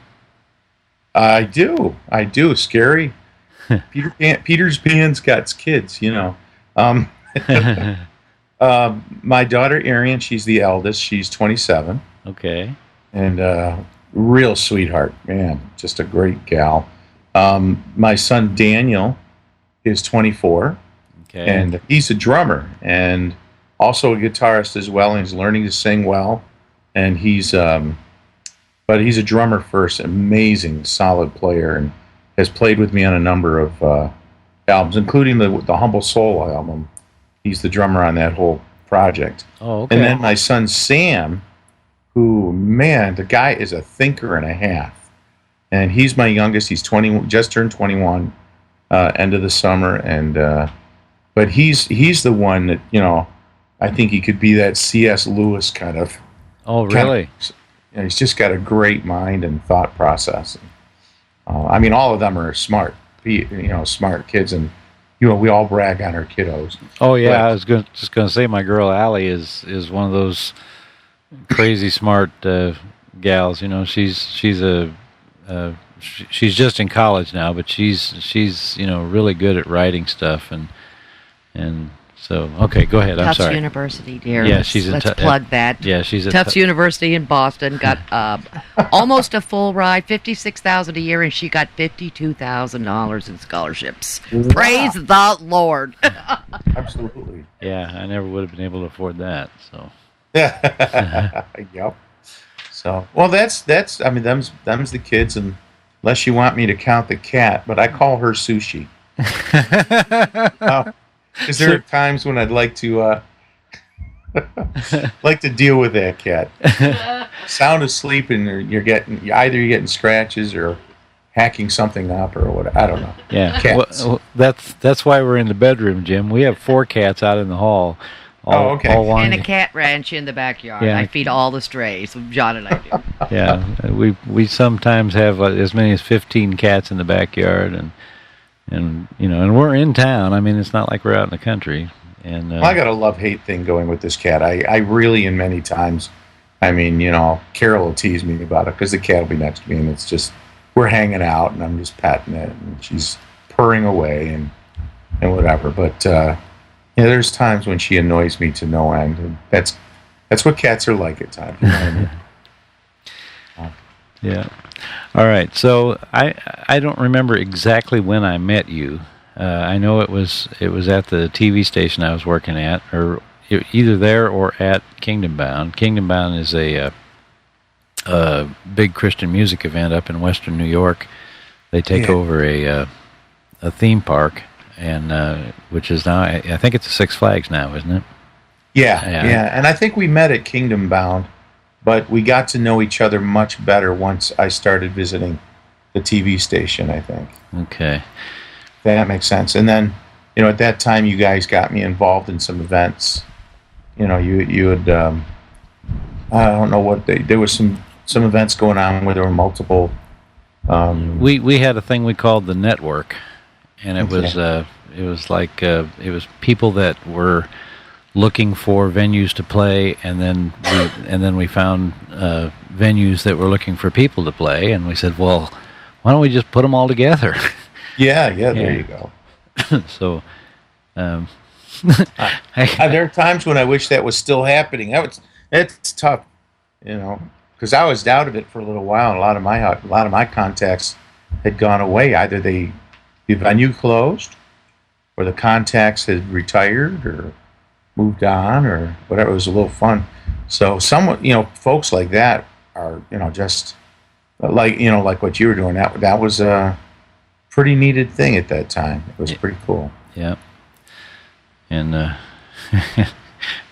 I do. Scary. Peter's Pan's got kids, you know. My daughter Arian, she's the eldest. She's 27. Okay. And real sweetheart, man, just a great gal. My son Daniel is 24. Okay. And he's a drummer and also a guitarist as well. And he's learning to sing well. And but he's a drummer first, amazing, solid player, and has played with me on a number of albums, including the Humble Soul album. He's the drummer on that whole project. Oh, okay. And then my son Sam, who, man, the guy is a thinker and a half. And he's my youngest. He's 20, just turned 21, end of the summer. And but he's the one that, you know, I think he could be that C.S. Lewis kind of. Oh, really? You know, he's just got a great mind and thought process. I mean, all of them are smart, smart kids, and you know, we all brag on our kiddos. Oh yeah, but I was just going to say my girl Allie is one of those crazy smart gals. You know, she's just in college now, but she's really good at writing stuff and So, okay, go ahead. I'm Tufts sorry. University, dear. Yeah, let's plug that. Yeah, she's at Tufts University in Boston. Got almost a full ride, $56,000 a year, and she got $52,000 in scholarships. Wow. Praise the Lord. Absolutely. Yeah, I never would have been able to afford that. So. Yep. So, well, that's. I mean, them's the kids, and unless you want me to count the cat, but I call her Sushi. Because there are times when I'd like to deal with that cat. Sound asleep, and you're getting scratches or hacking something up or what. I don't know. Yeah, cats. Well, that's why we're in the bedroom, Jim. We have 4 cats out in the hall. Okay. And a cat ranch in the backyard. Yeah. I feed all the strays. John and I do. Yeah, we sometimes have as many as 15 cats in the backyard, and we're in town. I mean, it's not like we're out in the country. And I got a love-hate thing going with this cat. I really, in many times, I mean, Carol will tease me about it because the cat will be next to me, and it's just we're hanging out, and I'm just patting it, and she's purring away and whatever. But there's times when she annoys me to no end, and that's what cats are like at times. You know what I mean? Yeah. All right. So I don't remember exactly when I met you. I know it was at the TV station I was working at, or either there or at Kingdom Bound. Kingdom Bound is a big Christian music event up in Western New York. They take over a theme park, and which is now I think it's a Six Flags now, isn't it? Yeah. And I think we met at Kingdom Bound. But we got to know each other much better once I started visiting the TV station, I think. Okay. That makes sense. And then, at that time, you guys got me involved in some events. You had, I don't know what there was some events going on where there were multiple. We had a thing we called the network, and it was people that were looking for venues to play, and then we found venues that were looking for people to play, and we said, well, why don't we just put them all together? Yeah, there you go. So, there are times when I wish that was still happening. It's tough, because I was out of it for a little while, and a lot of my contacts had gone away. Either the venue closed, or the contacts had retired, or moved on, or whatever. It was a little fun. So folks like that are, just like what you were doing. That was a pretty needed thing at that time. It was pretty cool. Yeah. And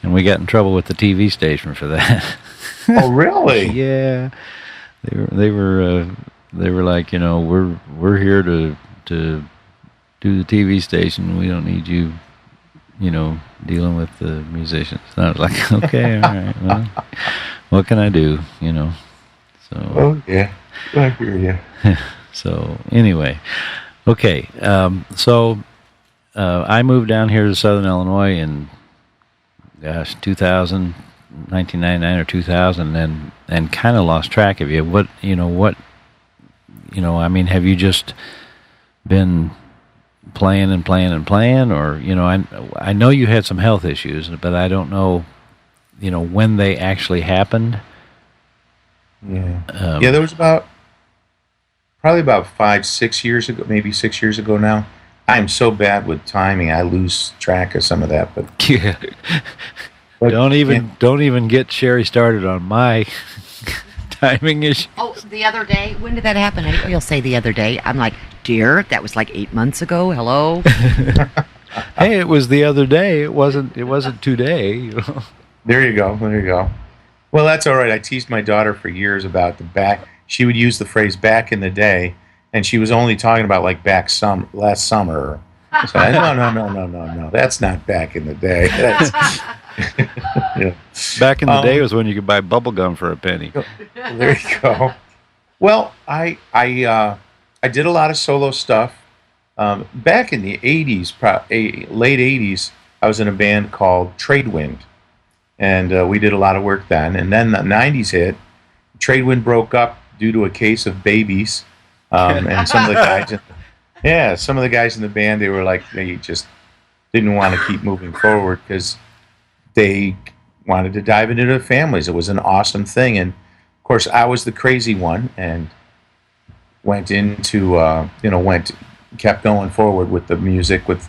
and we got in trouble with the TV station for that. Oh, really? Yeah. They were like, we're here to do the TV station. We don't need you, dealing with the musicians. And I was like, okay, all right, well, what can I do, So. Oh, yeah, I hear you. So, anyway, okay, I moved down here to Southern Illinois in, 1999 or 2000, and kind of lost track of you. Have you just been playing, or I know you had some health issues, but I don't know, when they actually happened. Yeah, there was probably about 5-6 years ago, maybe 6 years ago now. I'm so bad with timing, I lose track of some of that. But yeah, don't even get Sherry started on my timing issue. Oh, the other day. When did that happen? You'll say the other day. I'm like, dear, that was like 8 months ago. Hello. Hey, it was the other day. It wasn't today. There you go. Well, that's all right. I teased my daughter for years about the back. She would use the phrase "back in the day," and she was only talking about like last summer. So no. That's not back in the day. Yeah. Back in the day was when you could buy bubble gum for a penny. There you go. Well, I did a lot of solo stuff. Back in the 80s, late 80s, I was in a band called Tradewind, and we did a lot of work then. And then the 90s hit. Tradewind broke up due to a case of babies, and some of the guys in the band, they were like, they just didn't want to keep moving forward because they wanted to dive into their families. It was an awesome thing. And of course, I was the crazy one and went into, kept going forward with the music with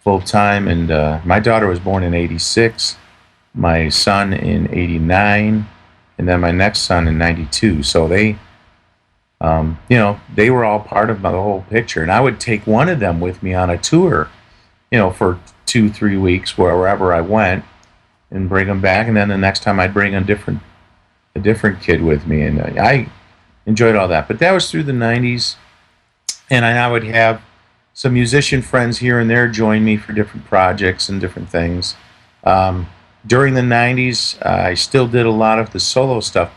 full time. And my daughter was born in 86, my son in 89, and then my next son in 92. So they, they were all part of the whole picture. And I would take one of them with me on a tour, for 2-3 weeks, wherever I went, and bring them back. And then the next time I'd bring a different kid with me. And I enjoyed all that. But that was through the 90s. And I would have some musician friends here and there join me for different projects and different things. During the 90s, I still did a lot of the solo stuff,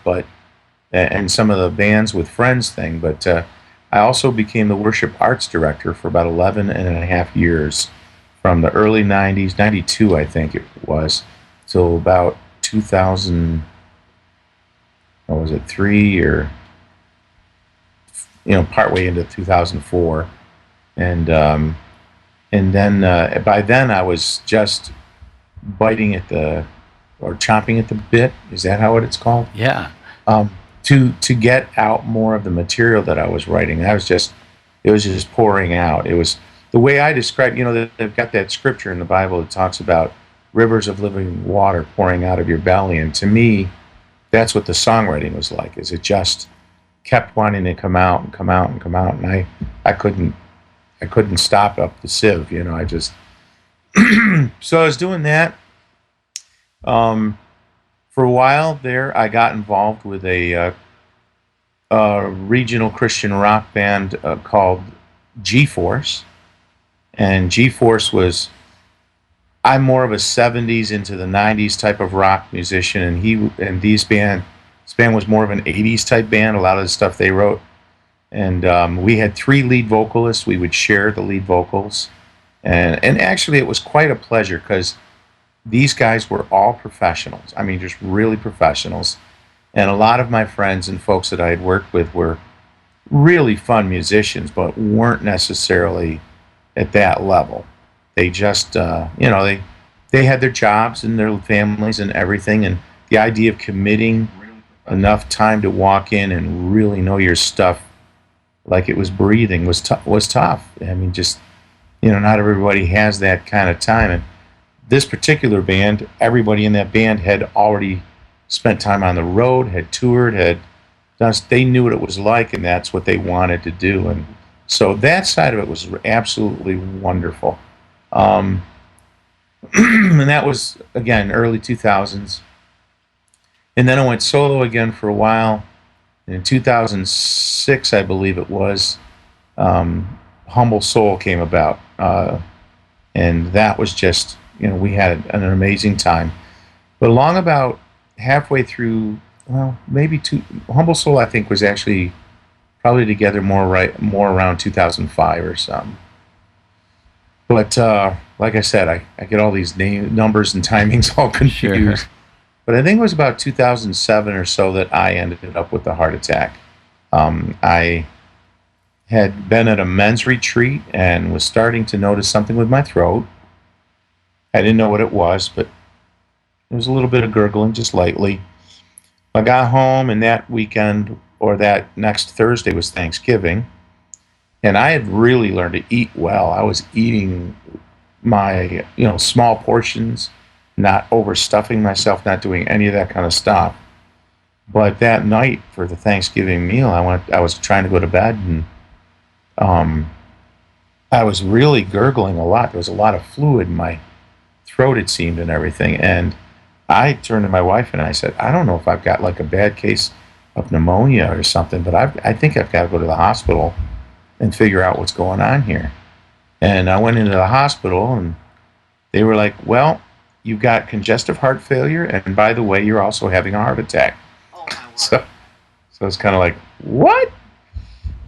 and some of the bands with friends thing. But I also became the worship arts director for about 11 and a half years, from the early 90s, 92 I think it was, till about 2000, what was it, 3 or, partway into 2004. And then by then I was just chomping at the bit. Is that how it's called? Yeah. To get out more of the material that I was writing. It was just pouring out. It was the way I describe, they've got that scripture in the Bible that talks about rivers of living water pouring out of your belly. And to me, that's what the songwriting was like, is it just kept wanting to come out and come out and come out. And I couldn't stop up the sieve, I just, so I was doing that. For a while there, I got involved with a regional Christian rock band called G-Force. And G-Force was, I'm more of a 70s into the 90s type of rock musician, and this band was more of an 80s type band, a lot of the stuff they wrote. And we had 3 lead vocalists. We would share the lead vocals. And actually it was quite a pleasure because these guys were all professionals. I mean, just really professionals. And a lot of my friends and folks that I had worked with were really fun musicians, but weren't necessarily at that level. They just, they had their jobs and their families and everything. And the idea of committing enough time to walk in and really know your stuff like it was breathing was tough. I mean, just, not everybody has that kind of time. And this particular band, everybody in that band had already spent time on the road, had toured, they knew what it was like, and that's what they wanted to do. And so that side of it was absolutely wonderful. And that was, again, early 2000s. And then I went solo again for a while. And in 2006, I believe it was, Humble Soul came about. And that was just, we had an amazing time. But along about halfway through, Humble Soul, I think, was actually probably together more around 2005 or something. But like I said, I get all these numbers and timings all confused. Sure. But I think it was about 2007 or so that I ended up with a heart attack. I had been at a men's retreat and was starting to notice something with my throat. I didn't know what it was, but there was a little bit of gurgling, just lightly. I got home, and that weekend, or that next Thursday, was Thanksgiving. And I had really learned to eat well. I was eating my, small portions, not overstuffing myself, not doing any of that kind of stuff. But that night for the Thanksgiving meal, I was trying to go to bed, and I was really gurgling a lot. There was a lot of fluid in my throat, it seemed, and everything. And I turned to my wife and I said, I don't know if I've got like a bad case of pneumonia or something, but I think I've got to go to the hospital and figure out what's going on here. And I went into the hospital, and they were like, well, you've got congestive heart failure, and by the way, you're also having a heart attack. Oh, my word. So it's kind of like, what?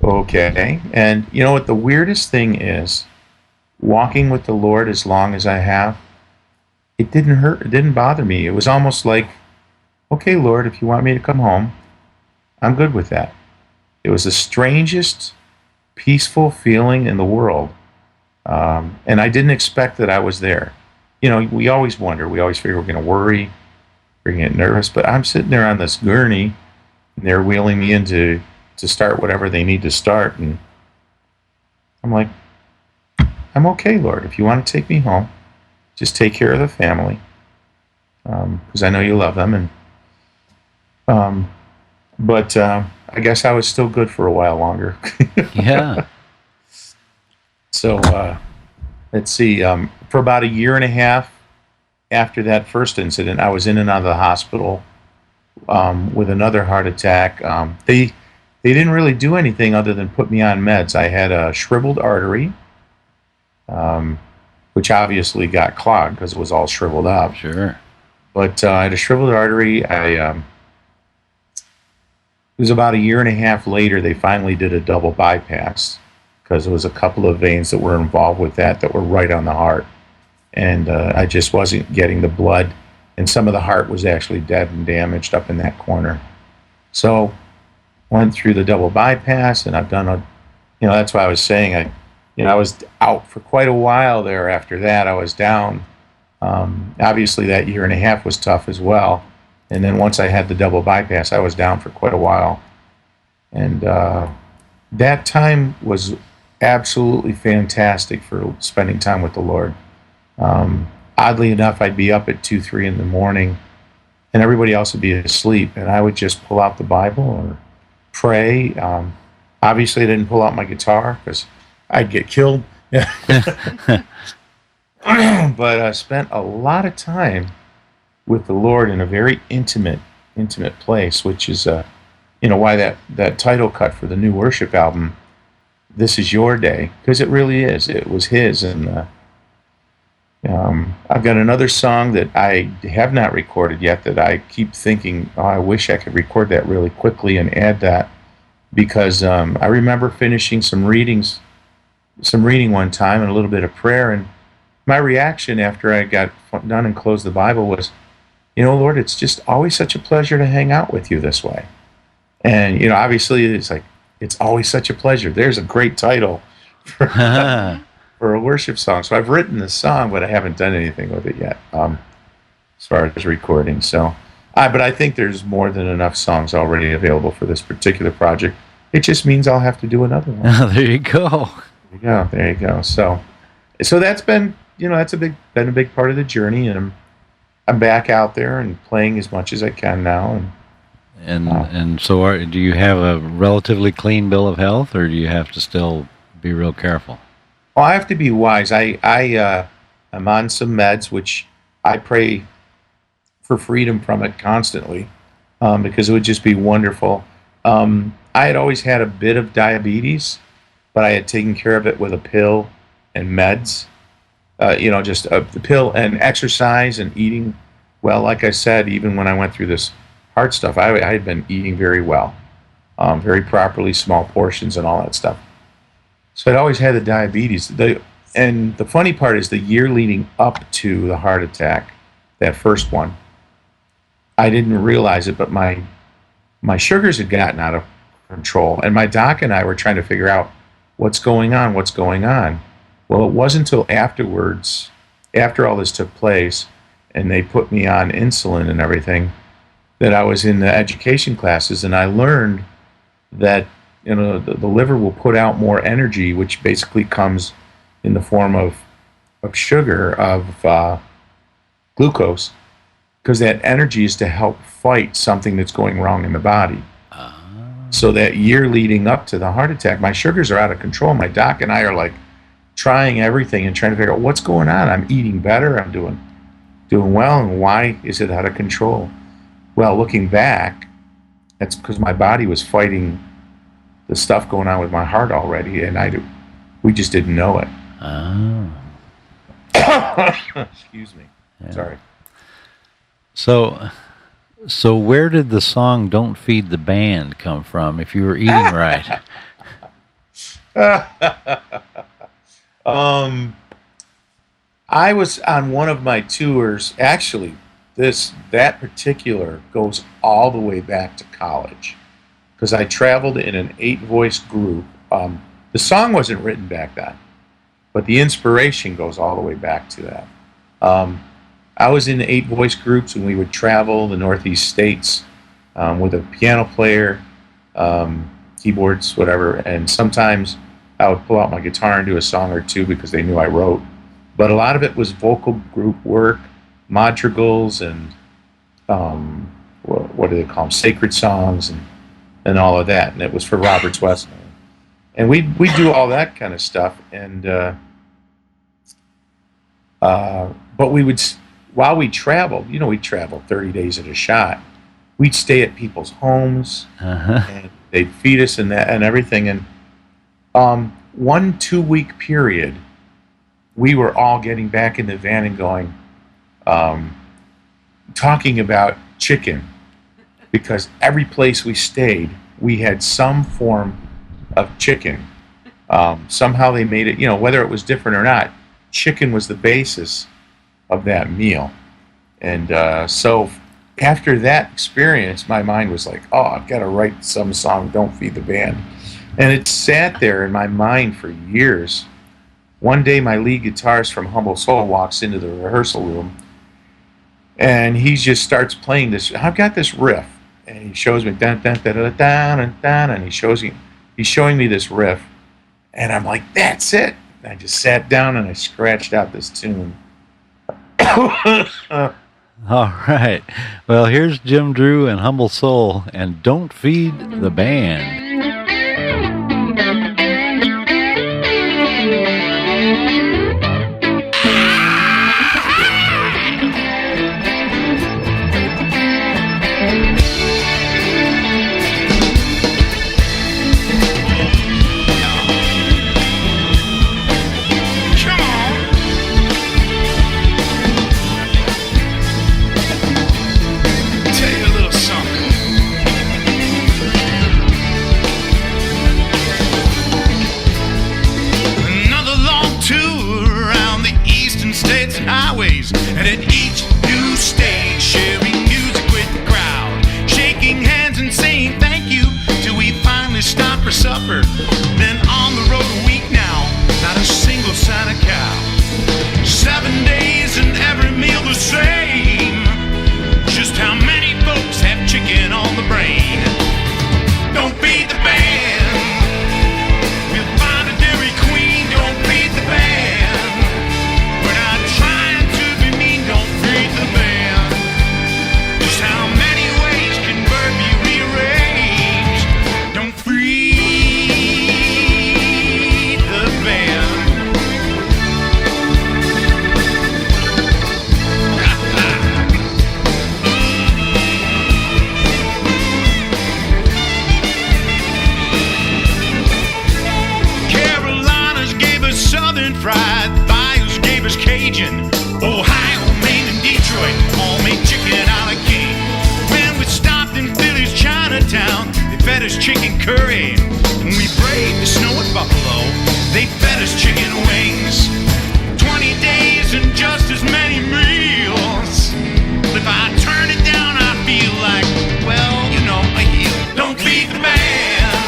Okay. And you know what the weirdest thing is? Walking with the Lord as long as I have, it didn't hurt. It didn't bother me. It was almost like, okay, Lord, if you want me to come home, I'm good with that. It was the strangest, peaceful feeling in the world. And I didn't expect that I was there. You know, we always wonder. We always figure we're going to worry, we're going to get nervous. But I'm sitting there on this gurney, and they're wheeling me in to start whatever they need to start. And I'm like, I'm okay, Lord. If you want to take me home, just take care of the family, because I know you love them. And but I guess I was still good for a while longer. Yeah. So let's see. For about a year and a half after that first incident, I was in and out of the hospital with another heart attack. They didn't really do anything other than put me on meds. I had a shriveled artery, which obviously got clogged because it was all shriveled up. Sure. But I had a shriveled artery. It was about a year and a half later, they finally did a double bypass because there was a couple of veins that were involved with that were right on the heart. And I just wasn't getting the blood, and some of the heart was actually dead and damaged up in that corner. So went through the double bypass, and I've done that's why I was saying I was out for quite a while there after that. I was down. Obviously that year and a half was tough as well. And then once I had the double bypass, I was down for quite a while. And that time was absolutely fantastic for spending time with the Lord. Oddly enough, I'd be up at 2, 3 in the morning, and everybody else would be asleep, and I would just pull out the Bible or pray. Obviously, I didn't pull out my guitar because I'd get killed. But I spent a lot of time with the Lord in a very intimate place, which is why that title cut for the new worship album, This Is Your Day, because it really is. It was His. And I've got another song that I have not recorded yet that I keep thinking, I wish I could record that really quickly and add that, because I remember finishing some reading one time and a little bit of prayer, and my reaction after I got done and closed the Bible was, Lord, it's just always such a pleasure to hang out with you this way. And, obviously it's like, it's always such a pleasure. There's a great title for a worship song. So I've written this song, but I haven't done anything with it yet, as far as recording. So, but I think there's more than enough songs already available for this particular project. It just means I'll have to do another one. There you go. There you go. So that's been, that's been a big part of the journey, and I'm back out there and playing as much as I can now. And so do you have a relatively clean bill of health, or do you have to still be real careful? Well, I have to be wise. I'm on some meds, which I pray for freedom from it constantly, because it would just be wonderful. I had always had a bit of diabetes, but I had taken care of it with a pill and meds. Just the pill and exercise and eating well. Like I said, even when I went through this heart stuff, I had been eating very well, very properly, small portions and all that stuff. So I'd always had the diabetes. And the funny part is the year leading up to the heart attack, that first one, I didn't realize it, but my sugars had gotten out of control. And my doc and I were trying to figure out what's going on. Well, it wasn't until afterwards, after all this took place, and they put me on insulin and everything, that I was in the education classes, and I learned that the liver will put out more energy, which basically comes in the form of sugar, of glucose, because that energy is to help fight something that's going wrong in the body. So that year leading up to the heart attack, my sugars are out of control. My doc and I are like trying everything and trying to figure out what's going on. I'm eating better. I'm doing well, and why is it out of control? Well, looking back, that's because my body was fighting the stuff going on with my heart already, and we just didn't know it. Excuse me. Yeah. Sorry. So where did the song "Don't Feed the Band" come from, if you were eating right? I was on one of my tours. Actually, that particular goes all the way back to college, because I traveled in an 8-voice group. The song wasn't written back then. but the inspiration goes all the way back to that. I was in 8 voice groups, and we would travel the Northeast states with a piano player, keyboards, whatever, and sometimes I would pull out my guitar and do a song or two because they knew I wrote. But a lot of it was vocal group work, madrigals, and what do they call them, sacred songs, and all of that. And it was for Robert's Western. And we do all that kind of stuff. And but we would, while we traveled, we traveled 30 days at a shot. We'd stay at people's homes, and they'd feed us and everything. And 1-2 week period, we were all getting back in the van and going, talking about chicken, because every place we stayed, we had some form of chicken. Somehow they made it, whether it was different or not, chicken was the basis of that meal. And so after that experience, my mind was like, oh, I've got to write some song, Don't Feed the Band. And it sat there in my mind for years. One day, my lead guitarist from Humble Soul walks into the rehearsal room, and he just starts playing this. I've got this riff, and he shows me dun dun dun dun dun dun, and he's showing me this riff, and I'm like, that's it. And I just sat down and I scratched out this tune. All right. Well, here's Jim Drew and Humble Soul and Don't Feed the Band. And at each new stage, sharing music with the crowd, shaking hands and saying thank you till we finally stop for supper. Been on the road a week now, not a single sign of cow. 7 days and every meal the same. Just how many folks have chicken on the brain? Don't feed the band. We'll find a Dairy Queen. Don't feed the band. We're not trying to be mean. Don't feed the band. Just how many ways can bird be rearranged? Don't feed the band. Carolinas gave us Southern fried, Bayous gave us Cajun, Ohio, Maine, and Detroit all made chicken a la king. When we stopped in Philly's Chinatown, they fed us chicken curry. When we braved the snow at Buffalo, they fed us chicken wings. 20 days and just as many meals. If I turn it down, I feel like, well, a heel. Don't feed the band.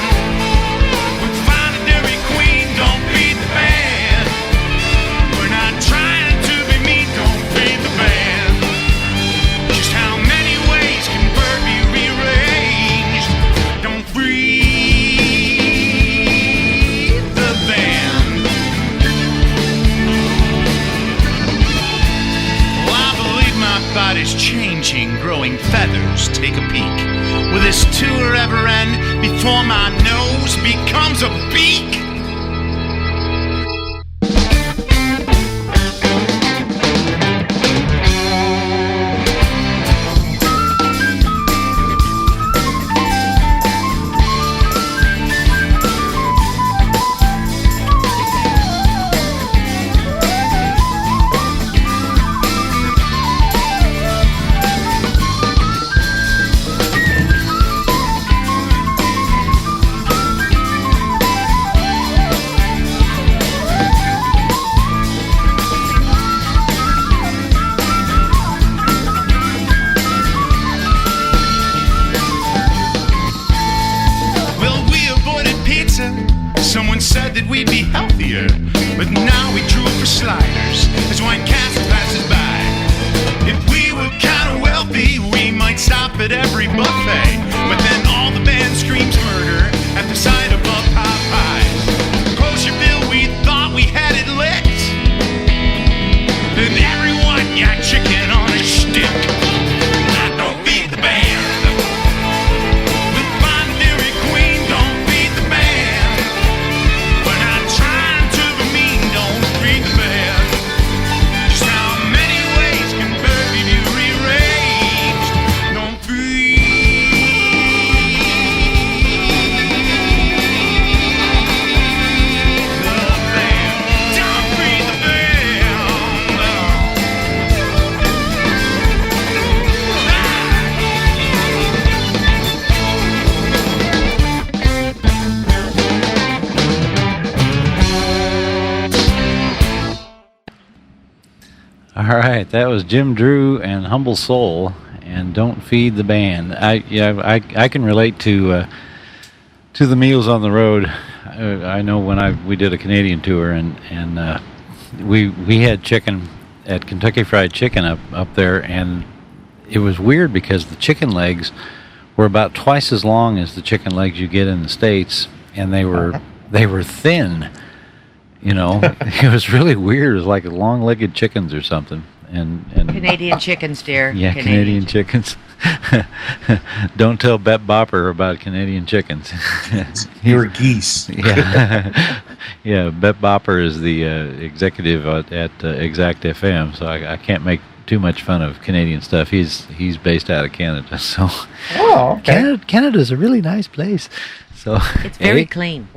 We'll find a Dairy Queen. Don't feed the band. We're not trying to be mean. Don't feed the band. Just how many ways can bird be rearranged? Don't feed the band. Well, I believe my body's changing, growing feathers. Take a peek. Will this tour ever end before my nose becomes a beak? Someone said that we'd be healthier. but now we drool for sliders as wine castle passes by. If we were kind of wealthy, we might stop at every buffet, but then all the band screams murder at the sight of a Popeyes. Kosher Bill, we thought we had it licked, and everyone got chicken on a stick. I don't feed the band. With my Dairy Queen, don't feed the band. We're not trying to be mean, don't feed the band. Just how many ways can Burger be rearranged? Don't feed the band. Don't feed the band. All right, that was Jim Drew and Humble Soul, and Don't Feed the Band. I can relate to the meals on the road. I know when we did a Canadian tour, and we had chicken at Kentucky Fried Chicken up there, and it was weird because the chicken legs were about twice as long as the chicken legs you get in the States, and they were thin. You know, it was really weird. It was like long-legged chickens or something. And Canadian chickens, dear. Yeah, Canadian chickens. Don't tell Bet Bopper about Canadian chickens. You're geese. Yeah, yeah. Bet Bopper is the executive at Exact FM, so I can't make too much fun of Canadian stuff. He's based out of Canada, so okay. Canada's a really nice place. So it's very clean.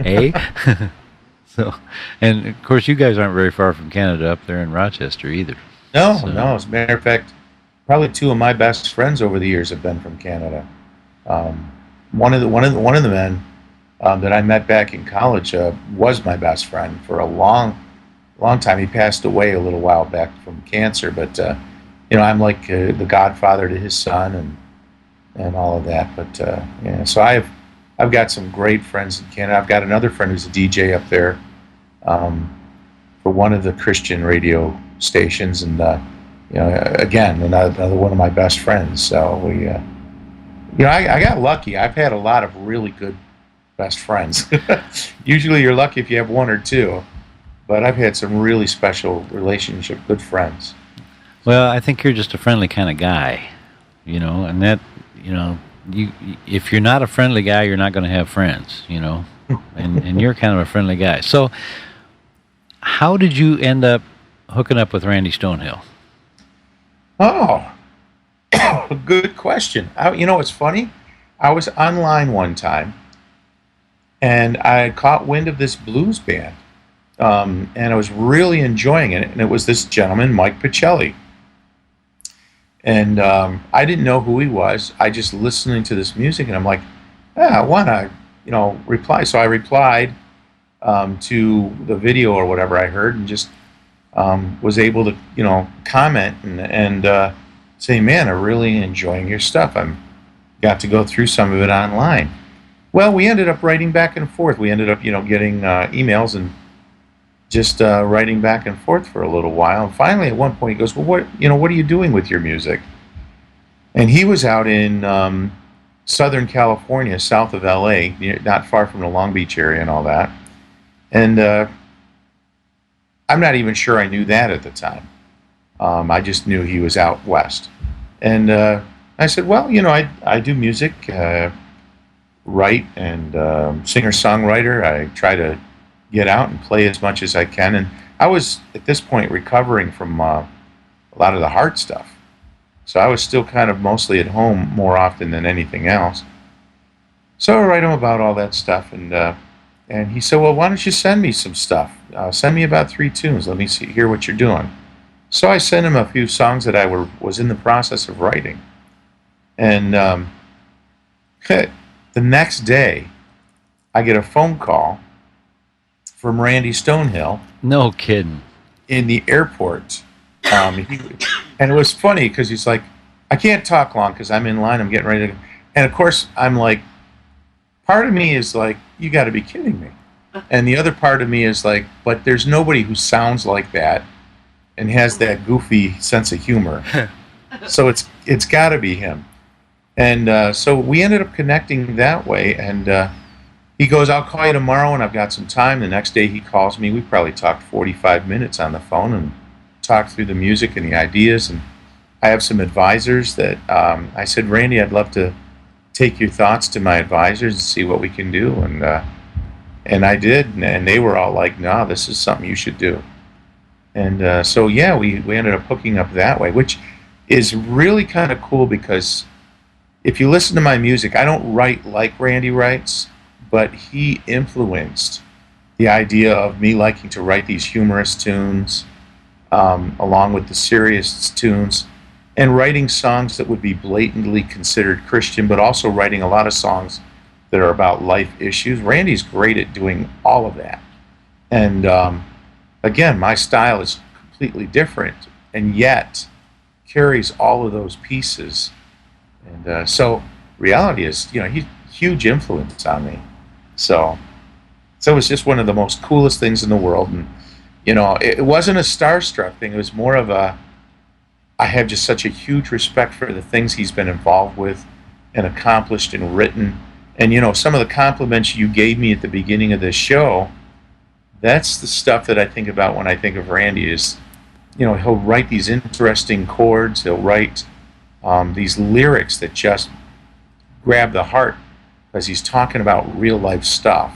So, and of course, you guys aren't very far from Canada up there in Rochester either. No. As a matter of fact, probably two of my best friends over the years have been from Canada. One of the men that I met back in college was my best friend for a long time. He passed away a little while back from cancer, but I'm like the godfather to his son and all of that. But yeah, so I've got some great friends in Canada. I've got another friend who's a DJ up there for one of the Christian radio stations, and again, another one of my best friends. So we, I got lucky. I've had a lot of really good best friends. Usually, you're lucky if you have one or two, but I've had some really special relationship, good friends. Well, I think you're just a friendly kind of guy, and that, if you're not a friendly guy, you're not going to have friends, and you're kind of a friendly guy. So how did you end up hooking up with Randy Stonehill? Oh, good question. It's funny. I was online one time, and I caught wind of this blues band, and I was really enjoying it, and it was this gentleman, Mike Pacelli. And I didn't know who he was. I just listening to this music, and I'm like, I want to, reply. So I replied to the video or whatever I heard, and just was able to, comment and say, man, I'm really enjoying your stuff. Got to go through some of it online. Well, we ended up writing back and forth. We ended up, getting emails and just writing back and forth for a little while. And finally, at one point, he goes, well, what are you doing with your music? And he was out in Southern California, south of LA, not far from the Long Beach area and all that. And I'm not even sure I knew that at the time. I just knew he was out west. And I said, well, I do music, write, and singer-songwriter. I try to get out and play as much as I can. And I was, at this point, recovering from a lot of the heart stuff. So I was still kind of mostly at home more often than anything else. So I write him about all that stuff. And he said, well, why don't you send me some stuff? Send me about 3 tunes. Let me hear what you're doing. So I sent him a few songs that I was in the process of writing. And the next day, I get a phone call from Randy Stonehill. No kidding. In the airport. And it was funny because he's like, I can't talk long because I'm in line, I'm getting ready to... And of course, I'm like, part of me is like, you got to be kidding me. And the other part of me is like, but there's nobody who sounds like that and has that goofy sense of humor. So it's got to be him. And so we ended up connecting that way. And he goes, I'll call you tomorrow when I've got some time. The next day he calls me. We probably talked 45 minutes on the phone and talked through the music and the ideas. And I have some advisors that I said, Randy, I'd love to take your thoughts to my advisors and see what we can do. And I did. And they were all like, no, this is something you should do. And so, yeah, we ended up hooking up that way, which is really kind of cool because if you listen to my music, I don't write like Randy writes, but he influenced the idea of me liking to write these humorous tunes along with the serious tunes and writing songs that would be blatantly considered Christian, but also writing a lot of songs that are about life issues. Randy's great at doing all of that. And again, my style is completely different and yet carries all of those pieces. And so reality is, he's huge influence on me. So it was just one of the most coolest things in the world. And, it wasn't a starstruck thing. It was more of I have just such a huge respect for the things he's been involved with and accomplished and written. And, some of the compliments you gave me at the beginning of this show, that's the stuff that I think about when I think of Randy is, he'll write these interesting chords. He'll write these lyrics that just grab the heart because he's talking about real life stuff,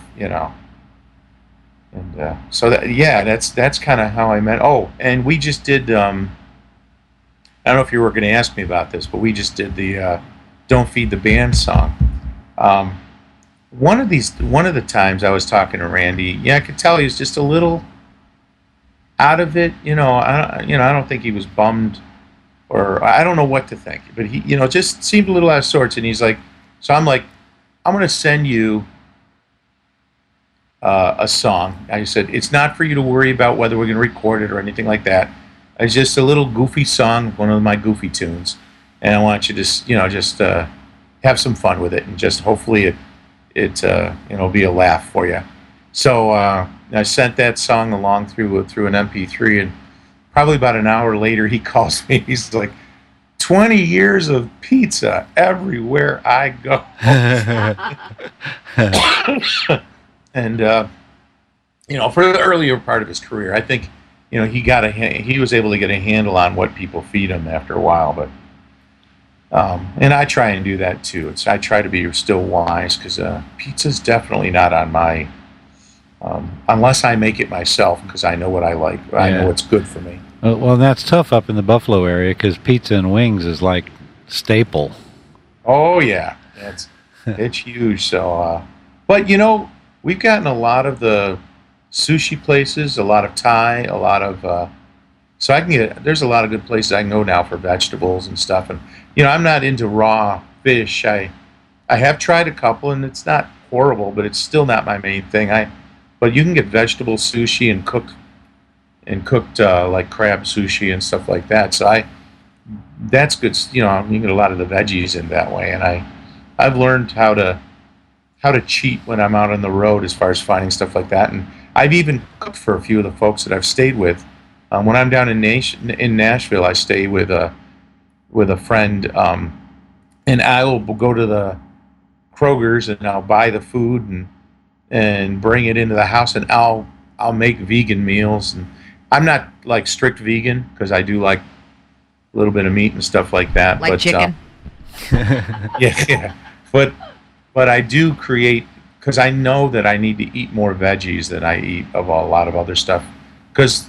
And so that's kind of how I met. Oh, and we just did. I don't know if you were going to ask me about this, but we just did the "Don't Feed the Band" song. One of the times I was talking to Randy, I could tell he was just a little out of it. I don't think he was bummed, or I don't know what to think, but he, just seemed a little out of sorts. And he's like, so I'm like, I'm going to send you a song. I said, it's not for you to worry about whether we're going to record it or anything like that. It's just a little goofy song, one of my goofy tunes, and I want you to, just have some fun with it, and just hopefully it be a laugh for you. So I sent that song along through an MP3, and probably about an hour later he calls me. He's like, 20 years of pizza everywhere I go. And for the earlier part of his career, I think he was able to get a handle on what people feed him after a while. But and I try and do that too. I try to be still wise because pizza's definitely not on my unless I make it myself because I know what I like. I know what's good for me. Well, that's tough up in the Buffalo area because pizza and wings is like staple. Oh yeah, it's huge. So, but we've gotten a lot of the sushi places, a lot of Thai, a lot of. So there's a lot of good places I can go now for vegetables and stuff. And I'm not into raw fish. I have tried a couple, and it's not horrible, but it's still not my main thing. But you can get vegetable sushi and cooked like crab sushi and stuff like that. So that's good. You can get a lot of the veggies in that way. And I've learned how to cheat when I'm out on the road as far as finding stuff like that. And I've even cooked for a few of the folks that I've stayed with. When I'm down in Nashville, I stay with a friend, and I will go to the Kroger's and I'll buy the food and bring it into the house, and I'll make vegan meals. And I'm not like strict vegan because I do like a little bit of meat and stuff like that. Like chicken. Yeah. But I do create because I know that I need to eat more veggies than I eat of a lot of other stuff. Because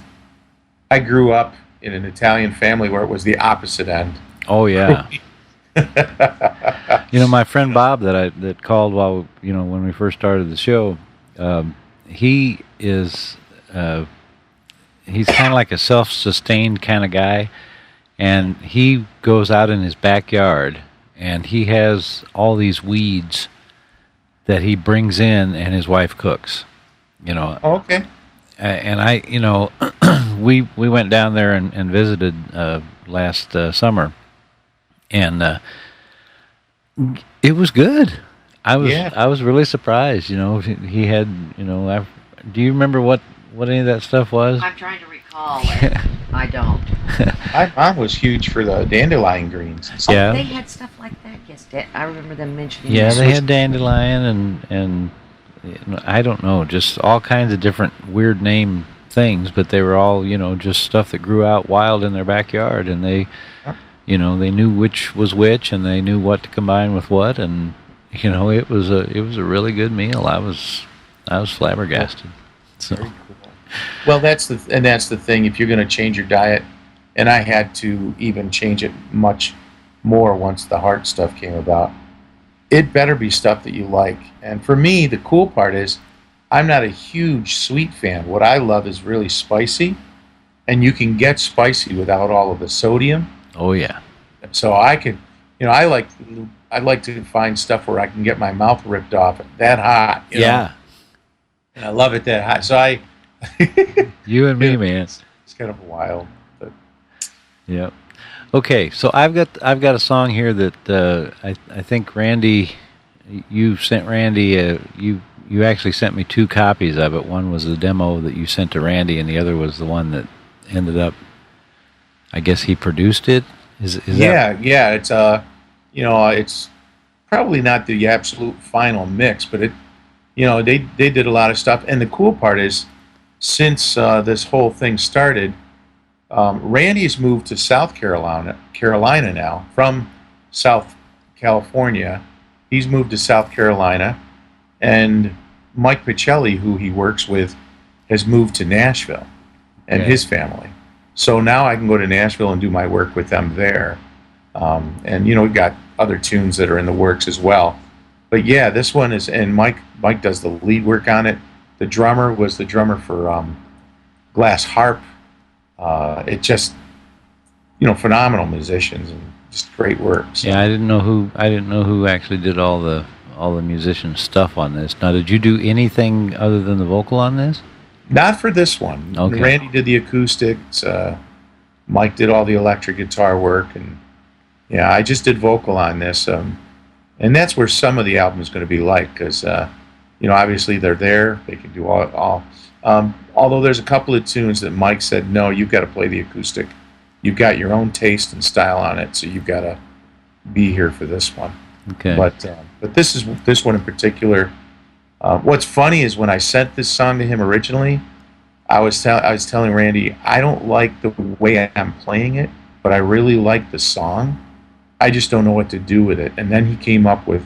I grew up in an Italian family where it was the opposite end. Oh yeah. My friend Bob that called while when we first started the show, he is he's kind of like a self-sustained kind of guy, and he goes out in his backyard and he has all these weeds that he brings in, and his wife cooks. Okay. And I, we went down there and visited last summer, and it was good. I was really surprised. You know, he had, you know, do you remember what any of that stuff was? I'm trying to recall. I don't. My mom was huge for the dandelion greens. Yeah. They had stuff like that. Yes, I remember them mentioning. Yeah, that. they had dandelion and I don't know, just all kinds of different weird name things, but they were all, you know, just stuff that grew out wild in their backyard, and they, you know, they knew which was which, and they knew what to combine with what, and you know, it was a really good meal. I was flabbergasted. So. Very cool. Well, that's the thing. If you're going to change your diet, and I had to even change it much more once the heart stuff came about, it better be stuff that you like. And for me, the cool part is I'm not a huge sweet fan. What I love is really spicy, and you can get spicy without all of the sodium. Oh yeah. So I could, you know, I like to find stuff where I can get my mouth ripped off that hot. You know? And I love it that hot. So you and me, man. It's kind of wild, but. Yep. Okay, so I've got a song here that I think Randy, you sent Randy. You actually sent me 2 copies of it. One was the demo that you sent to Randy, and the other was the one that ended up. I guess he produced it. Is that? Yeah. It's you know, it's probably not the absolute final mix, but it, you know, they did a lot of stuff. And the cool part is, since this whole thing started, Randy's moved to South Carolina now from South California. He's moved to South Carolina, and Mike Picelli, who he works with, has moved to Nashville, and his family. So now I can go to Nashville and do my work with them there. And you know, we've got other tunes that are in the works as well. But yeah, this one is, and Mike does the lead work on it. The drummer was the drummer for Glass Harp. It just, you know, phenomenal musicians and just great work. So. Yeah, I didn't know who actually did all the musician stuff on this. Now, did you do anything other than the vocal on this? Not for this one. Okay. Randy did the acoustics. Mike did all the electric guitar work, and yeah, I just did vocal on this. And that's where some of the album is going to be like, because you know, obviously they're there. They can do all. Although there's a couple of tunes that Mike said, no, you've got to play the acoustic. You've got your own taste and style on it, so you've got to be here for this one. Okay. But this one in particular. What's funny is when I sent this song to him originally, I was telling Randy, I don't like the way I'm playing it, but I really like the song. I just don't know what to do with it. And then he came up with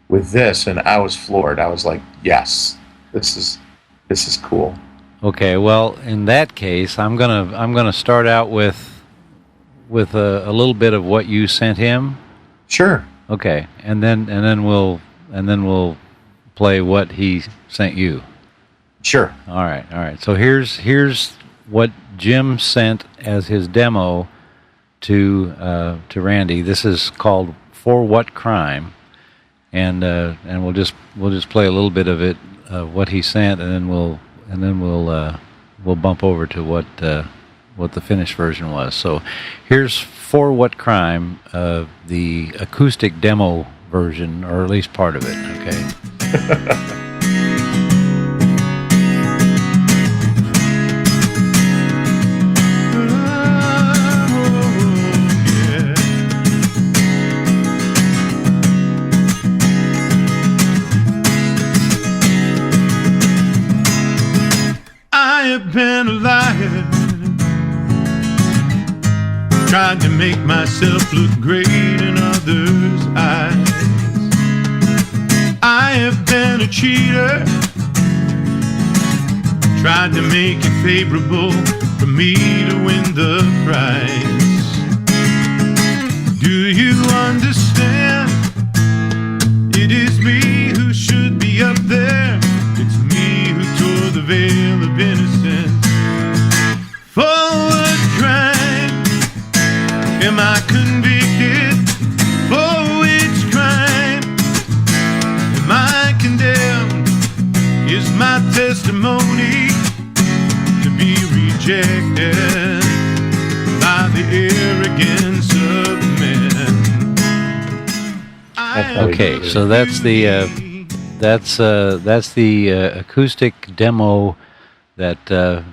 this, and I was floored. I was like, yes, this is cool. Okay, well, in that case, I'm gonna start out with a little bit of what you sent him. Sure. Okay, and then we'll play what he sent you. Sure. All right. So here's what Jim sent as his demo to Randy. This is called "For What Crime," and we'll just play a little bit of it, what he sent, and then we'll bump over to what the finished version was. So here's "For What Crime," the acoustic demo version, or at least part of it. Okay. I have been a liar, tried to make myself look great in others' eyes. I have been a cheater, tried to make it favorable for me to win the prize. Do you understand? It is me who should be up there. It's me who tore the veil of innocence. For what crime am I convicted? For which crime am I condemned? Is my testimony to be rejected by the arrogance of men? Okay, so that's the acoustic demo that,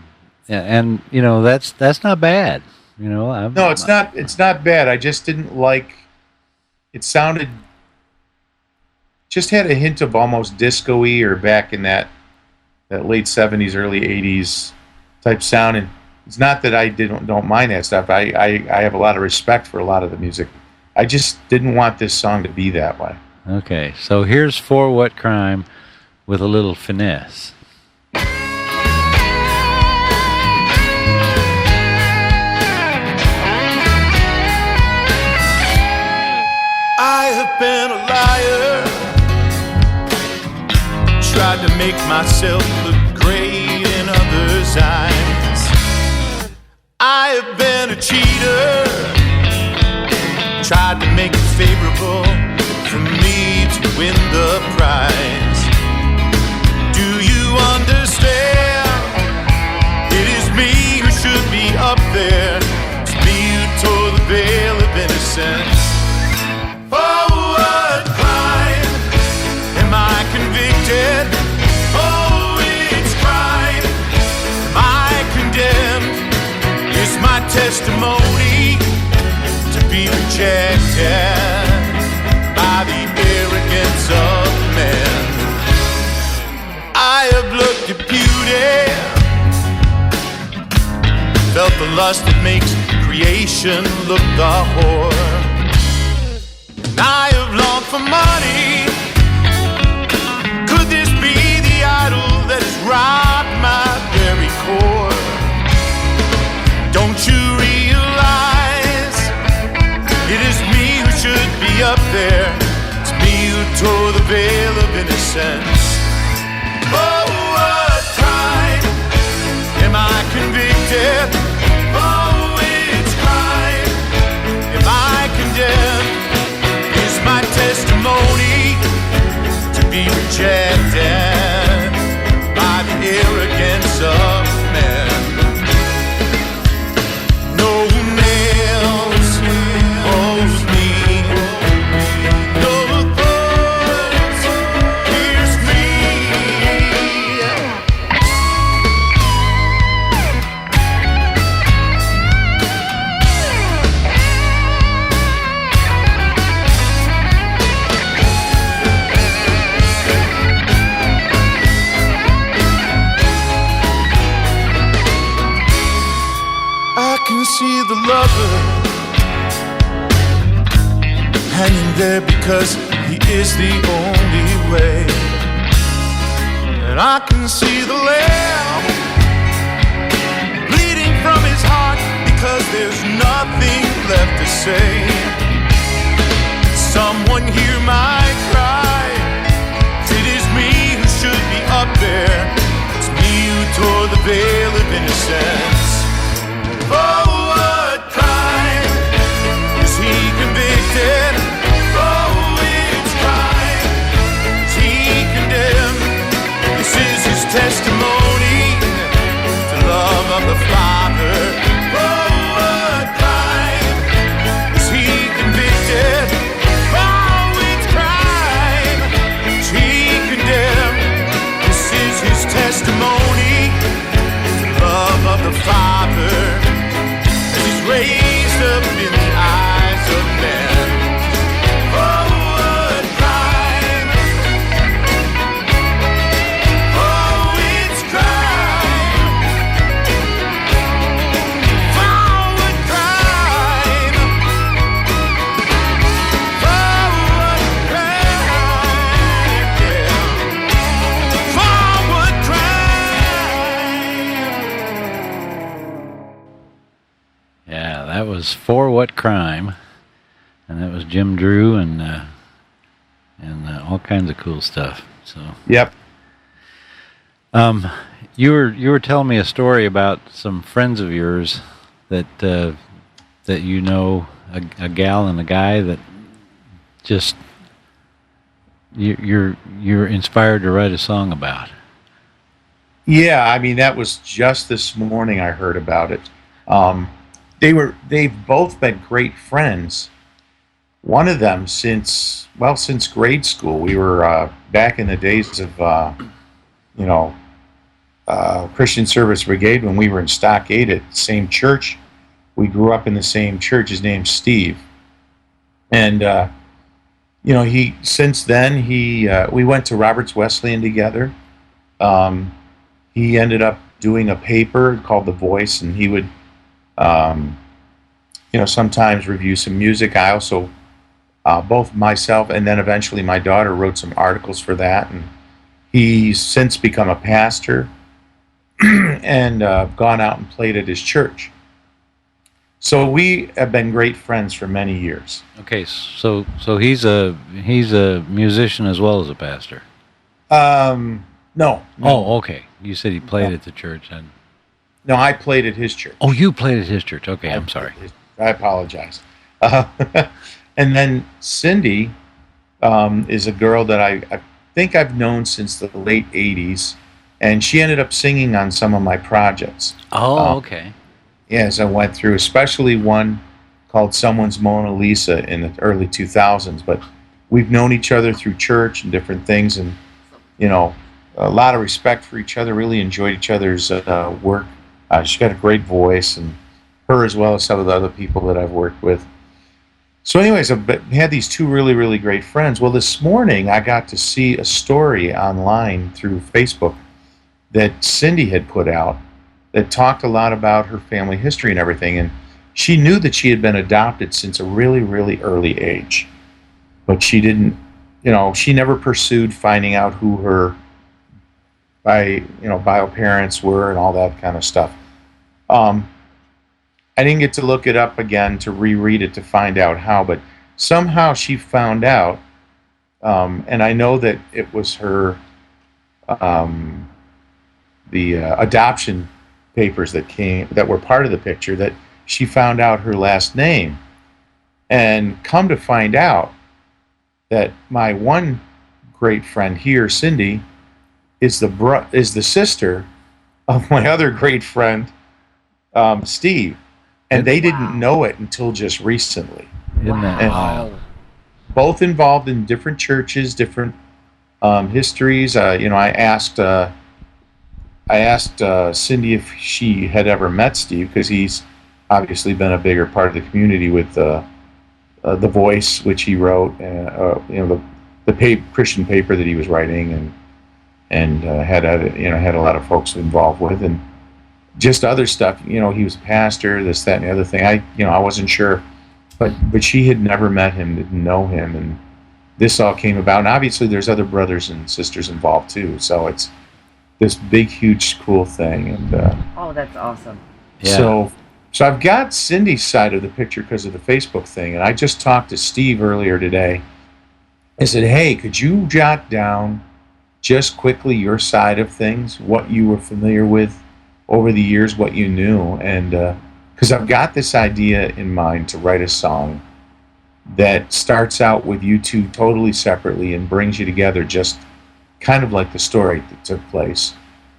and you know that's not bad. You know, no, it's not. It's not bad. I just didn't like. It sounded. Just had a hint of almost disco-y or back in that late '70s, early '80s type sound. And it's not that I don't mind that stuff. I have a lot of respect for a lot of the music. I just didn't want this song to be that way. Okay, so here's For What Crime with a little finesse. I have been a liar, tried to make myself look great in others' eyes. I have been a cheater, tried to make it favorable for me to win the prize. Do you understand? It is me who should be up there. It's me who tore the veil of innocence. For what crime am I convicted? Oh, it's crime. Am I condemned? Is my testimony to be rejected by the arrogance of men? I have looked at beauty, felt the lust that makes creation look the whore. I have longed for money. Could this be the idol that has robbed my very core? Don't you realize it is me who should be up there? It's me who tore the veil of innocence. Oh, what crime am I convicted? Oh, it's crime. Am I condemned? My testimony to be rejected by the arrogance of men. No nails hold me, no thorns pierce me. I can see the lover hanging there because he is the only way. And I can see the lamb bleeding from his heart because there's nothing left to say. Someone hear my cry. It is me who should be up there. It's me who tore the veil of innocence. For what crime is he convicted? Oh, it's crime. Is he condemned? This is his testimony to love of the Father. Oh, what crime is he convicted? Oh, it's crime. Is he condemned? This is his testimony to love of the Father. Raised up in the eyes of men. Oh, what crime. Oh, it's crime. Oh, what crime. Oh, what crime. Yeah. Oh, what crime. Yeah, that was For What Crime, and that was Jim Drew and all kinds of cool stuff. So yep. You were telling me a story about some friends of yours that you know, a gal and a guy that just you're inspired to write a song about. Yeah, I mean that was just this morning I heard about it. They've both been great friends, one of them since grade school. We were back in the days of Christian Service Brigade when we were in Stockade at the same church. We grew up in the same church. His name's Steve, and he since then we went to Roberts Wesleyan together. He ended up doing a paper called The Voice, and he would sometimes review some music. I also both myself and then eventually my daughter wrote some articles for that, and he's since become a pastor and gone out and played at his church. So we have been great friends for many years. Okay, so he's a musician as well as a pastor. No. Oh, okay. You said he played at the church, and no, I played at his church. Oh, you played at his church. Okay, I'm sorry. I apologize. And then Cindy is a girl that I think I've known since the late 80s, and she ended up singing on some of my projects. Oh, okay. Yes, I went through, especially one called Someone's Mona Lisa in the early 2000s, but we've known each other through church and different things, and, a lot of respect for each other, really enjoyed each other's work. She's got a great voice, and her as well as some of the other people that I've worked with. So anyways, I've had these two really, really great friends. Well, this morning I got to see a story online through Facebook that Cindy had put out that talked a lot about her family history and everything. And she knew that she had been adopted since a really, really early age. But she didn't, she never pursued finding out who her bio parents were and all that kind of stuff. I didn't get to look it up again to reread it to find out how, but somehow she found out, and I know that it was her, the adoption papers that were part of the picture, that she found out her last name, and come to find out that my one great friend here, Cindy, is the sister of my other great friend, Steve. And they didn't know it until just recently. Isn't that wild? Both involved in different churches, different histories. I asked Cindy if she had ever met Steve, because he's obviously been a bigger part of the community with The Voice, which he wrote, the Christian paper that he was writing, and had a lot of folks involved with, and just other stuff. He was a pastor, this, that, and the other thing. I wasn't sure, but she had never met him, didn't know him, and this all came about. And obviously, there's other brothers and sisters involved too. So it's this big, huge, cool thing. And oh, that's awesome. Yeah. So I've got Cindy's side of the picture because of the Facebook thing, and I just talked to Steve earlier today. I said, "Hey, could you jot down just quickly your side of things, what you were familiar with over the years, what you knew?" And because I've got this idea in mind to write a song that starts out with you two totally separately and brings you together, just kind of like the story that took place.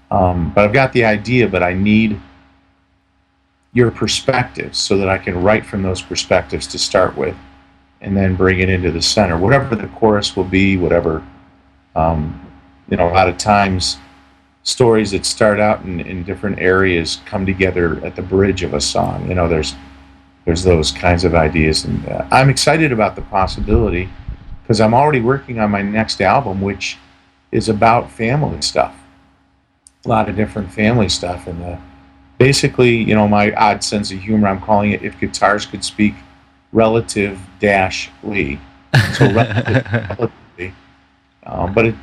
But I've got the idea, but I need your perspectives so that I can write from those perspectives to start with, and then bring it into the center. Whatever the chorus will be, whatever, a lot of times stories that start out in different areas come together at the bridge of a song. There's those kinds of ideas, and I'm excited about the possibility, because I'm already working on my next album, which is about family stuff, a lot of different family stuff, and basically, my odd sense of humor, I'm calling it "If Guitars Could Speak Relative-Ly." So relatively, but it,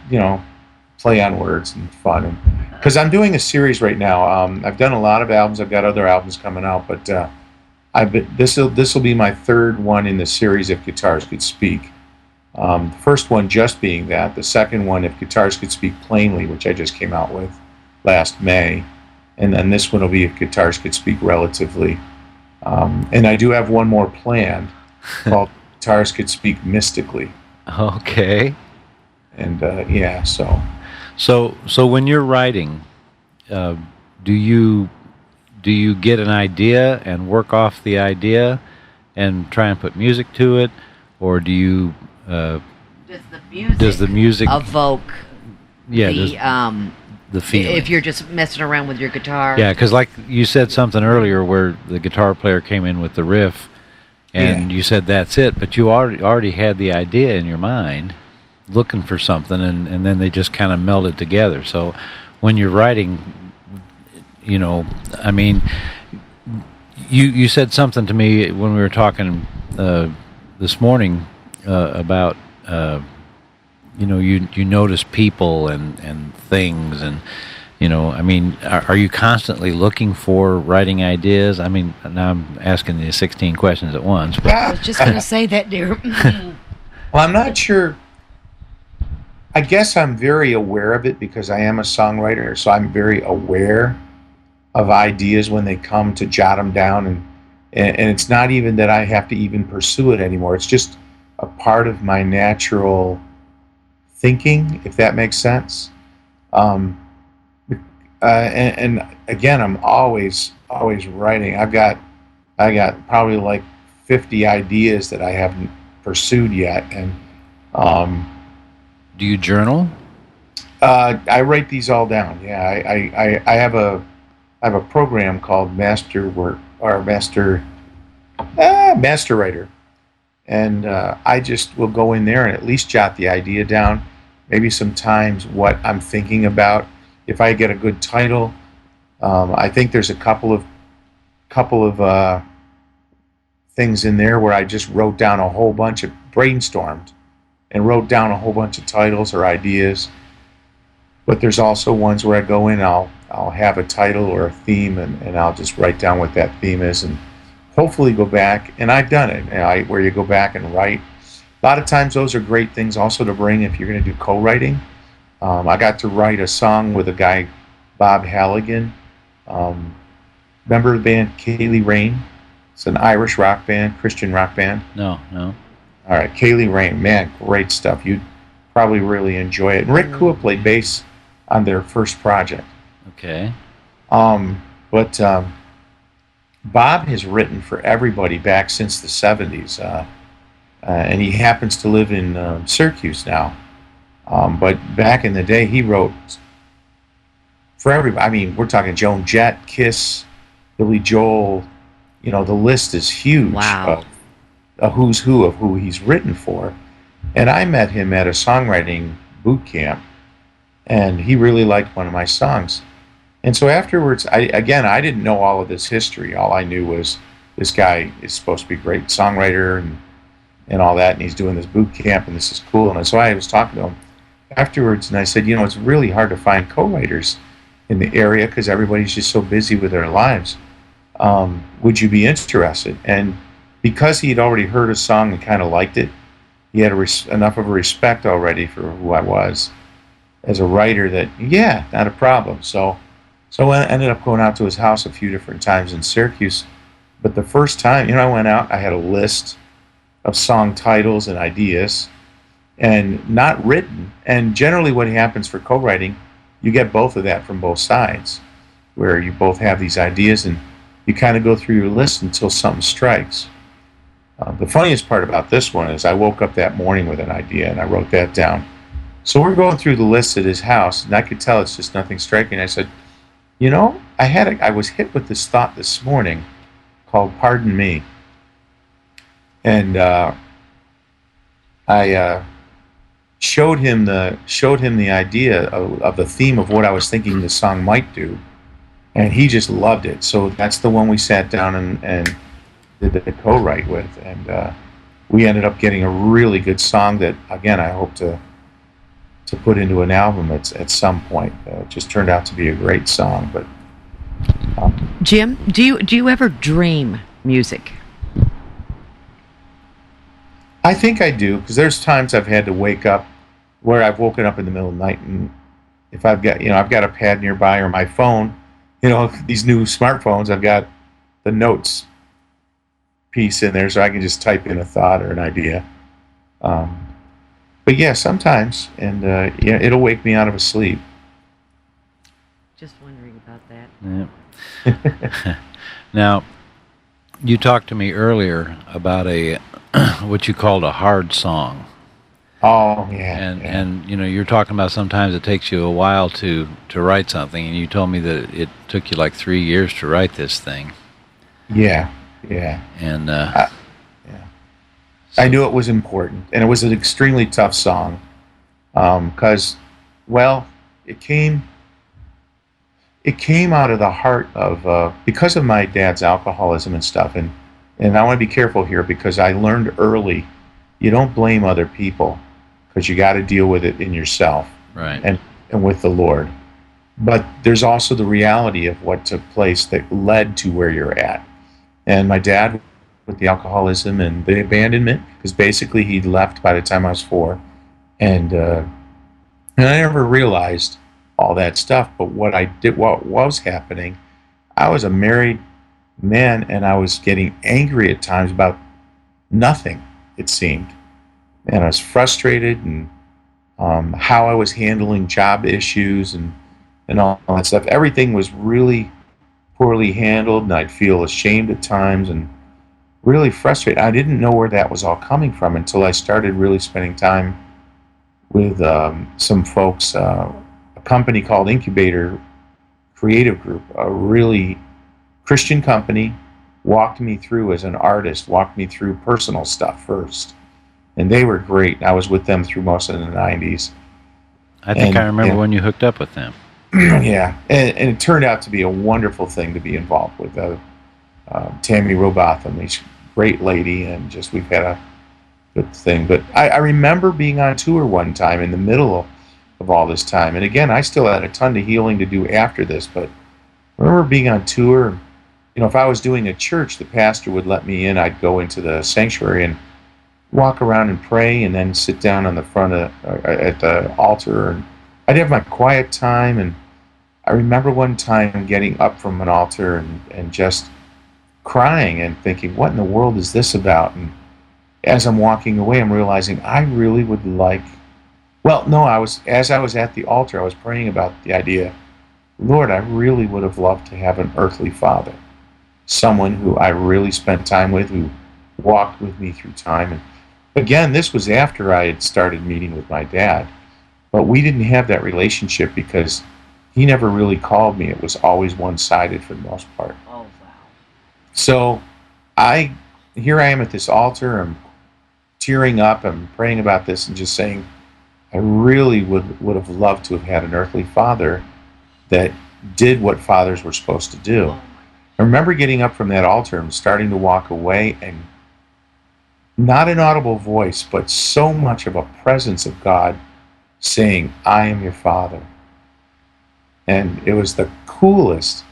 play on words and fun. Because I'm doing a series right now. I've done a lot of albums. I've got other albums coming out, but this will be my third one in the series, If Guitars Could Speak. The first one just being that. The second one, If Guitars Could Speak Plainly, which I just came out with last May. And then this one will be If Guitars Could Speak Relatively. And I do have one more planned called Guitars Could Speak Mystically. Okay. And So when you're writing, do you get an idea and work off the idea and try and put music to it, or do you? Does the music evoke? Yeah, the feeling. If you're just messing around with your guitar. Yeah, because like you said something earlier where the guitar player came in with the riff, and you said that's it, but you already had the idea in your mind, looking for something, and then they just kind of melded together. So when you're writing, I mean, you said something to me when we were talking this morning about you notice people and things, and I mean, are you constantly looking for writing ideas? I mean, now I'm asking you 16 questions at once. But I was just going to say that, dear. Well, I'm not sure. I guess I'm very aware of it because I am a songwriter, so I'm very aware of ideas when they come, to jot them down, and it's not even that I have to even pursue it anymore. It's just a part of my natural thinking, if that makes sense. And again, I'm always writing. I got probably like 50 ideas that I haven't pursued yet, and do you journal? I write these all down. Yeah, I have a program called Master Writer, and I just will go in there and at least jot the idea down. Maybe sometimes what I'm thinking about. If I get a good title, I think there's a couple of things in there where I just wrote down a whole bunch of brainstormed and wrote down a whole bunch of titles or ideas. But there's also ones where I go in, I'll have a title or a theme, and I'll just write down what that theme is, and hopefully go back. And I've done it, where you go back and write. A lot of times those are great things also to bring if you're going to do co-writing. I got to write a song with a guy, Bob Halligan. Remember the band Kaylee Rain? It's an Irish rock band, Christian rock band. No. All right, Kaylee Rain, man, great stuff. You'd probably really enjoy it. And Rick Kua played bass on their first project. Okay. But Bob has written for everybody back since the 70s, and he happens to live in Syracuse now. But back in the day, he wrote for everybody. I mean, we're talking Joan Jett, Kiss, Billy Joel. The list is huge. Wow. A who's who of who he's written for. And I met him at a songwriting boot camp, and he really liked one of my songs. And so afterwards, I didn't know all of this history. All I knew was this guy is supposed to be a great songwriter and all that, and he's doing this boot camp, and this is cool. And so I was talking to him afterwards, and I said, it's really hard to find co-writers in the area because everybody's just so busy with their lives. Would you be interested? And because he had already heard a song and kind of liked it, he had enough of a respect already for who I was as a writer that, yeah, not a problem. So I ended up going out to his house a few different times in Syracuse. But the first time, I went out, I had a list of song titles and ideas, and not written. And generally what happens for co-writing, you get both of that from both sides, where you both have these ideas and you kind of go through your list until something strikes. The funniest part about this one is I woke up that morning with an idea and I wrote that down. So we're going through the list at his house, and I could tell it's just nothing striking. I said, I was hit with this thought this morning called "Pardon Me," and I showed him the idea of the theme of what I was thinking the song might do, and he just loved it. So that's the one we sat down and did the co-write with, and we ended up getting a really good song that, again, I hope to put into an album at some point. It just turned out to be a great song. But Jim, do you ever dream music? I think I do, because there's times I've had to wake up where I've woken up in the middle of the night, and if I've got a pad nearby or my phone, these new smartphones, I've got the notes piece in there, so I can just type in a thought or an idea. But yeah, sometimes, and it'll wake me out of a sleep. Just wondering about that. Yeah. Now, You talked to me earlier about a what you called a hard song. Oh, yeah. And you know, you're talking about sometimes it takes you a while to write something, and you told me that it took you like 3 years to write this thing. Yeah. And I knew it was important, and it was an extremely tough song, because, well, it came out of the heart of because of my dad's alcoholism and stuff, and I want to be careful here because I learned early, you don't blame other people, because you got to deal with it in yourself, right? And with the Lord. But there's also the reality of what took place that led to where you're at. And my dad, with the alcoholism and the abandonment, because basically he'd left by the time I was 4, and I never realized all that stuff. But what was happening, I was a married man, and I was getting angry at times about nothing, it seemed. And I was frustrated, and how I was handling job issues and all that stuff. Everything was really poorly handled, and I'd feel ashamed at times and really frustrated. I didn't know where that was all coming from until I started really spending time with some folks, a company called Incubator Creative Group, a really Christian company, walked me through as an artist, walked me through personal stuff first. And they were great. I was with them through most of the 90s. I think I remember when you hooked up with them. Yeah, and it turned out to be a wonderful thing to be involved with. Tammy Robotham, she's a great lady, and just we've had a good thing. But I remember being on tour one time in the middle of all this time. And again, I still had a ton of healing to do after this, but I remember being on tour. You know, if I was doing a church, the pastor would let me in. I'd go into the sanctuary and walk around and pray, and then sit down on the front at the altar, and I'd have my quiet time. And I remember one time getting up from an altar and just crying and thinking, what in the world is this about? And as I'm walking away, I'm realizing I really would like, well, no, as I was at the altar, I was praying about the idea, Lord, I really would have loved to have an earthly father, someone who I really spent time with, who walked with me through time. And again, this was after I had started meeting with my dad, but we didn't have that relationship because he never really called me. It was always one-sided for the most part. Oh, wow. So here I am at this altar, I'm tearing up, I'm praying about this and just saying, I really would have loved to have had an earthly father that did what fathers were supposed to do. I remember getting up from that altar and starting to walk away, and not an audible voice, but so much of a presence of God saying, I am your father. And it was the coolest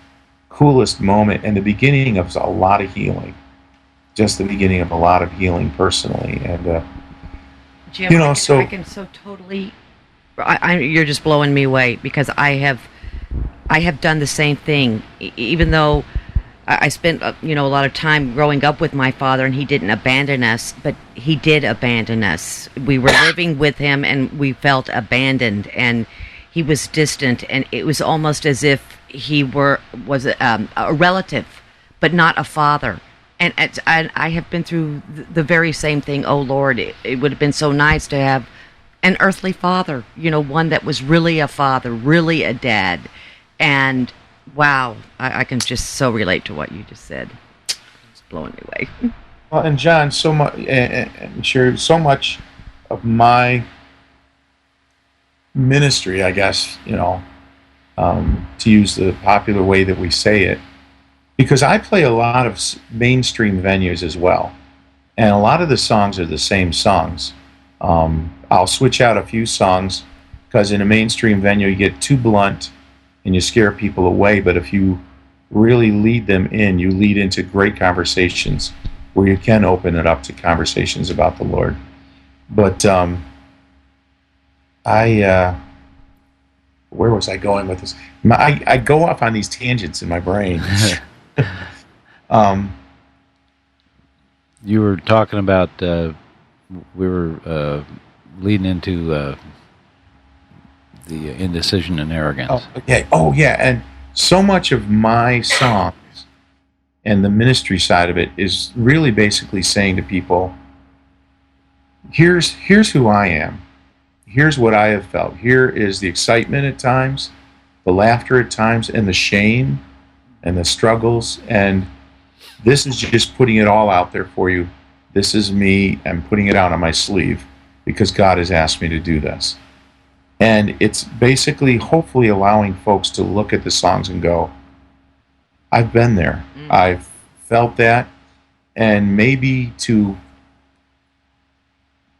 moment, and the beginning of a lot of healing. Just the beginning of a lot of healing personally. And, Jim, you know, I can so totally, you're just blowing me away, because I have done the same thing, even though I spent, a lot of time growing up with my father, and he didn't abandon us, but he did abandon us. We were living with him, and we felt abandoned, and he was distant, and it was almost as if he was a relative, but not a father. And I have been through the very same thing. Oh, Lord, it would have been so nice to have an earthly father, one that was really a father, really a dad. And wow, I can just so relate to what you just said. It's blowing me away. Well, and John, so much, and sure, so much of my ministry, I guess, to use the popular way that we say it, because I play a lot of mainstream venues as well, and a lot of the songs are the same songs. I'll switch out a few songs, because in a mainstream venue you get too blunt and you scare people away, but if you really lead them in, you lead into great conversations where you can open it up to conversations about the Lord. But where was I going with this? I go off on these tangents in my brain. You were talking about we were leading into the indecision and arrogance. Oh, okay. Oh, yeah. And so much of my songs and the ministry side of it is really basically saying to people, here's who I am. Here's what I have felt. Here is the excitement at times, the laughter at times, and the shame and the struggles. And this is just putting it all out there for you. This is me. I'm putting it out on my sleeve because God has asked me to do this. And it's basically hopefully allowing folks to look at the songs and go, I've been there. I've felt that. And maybe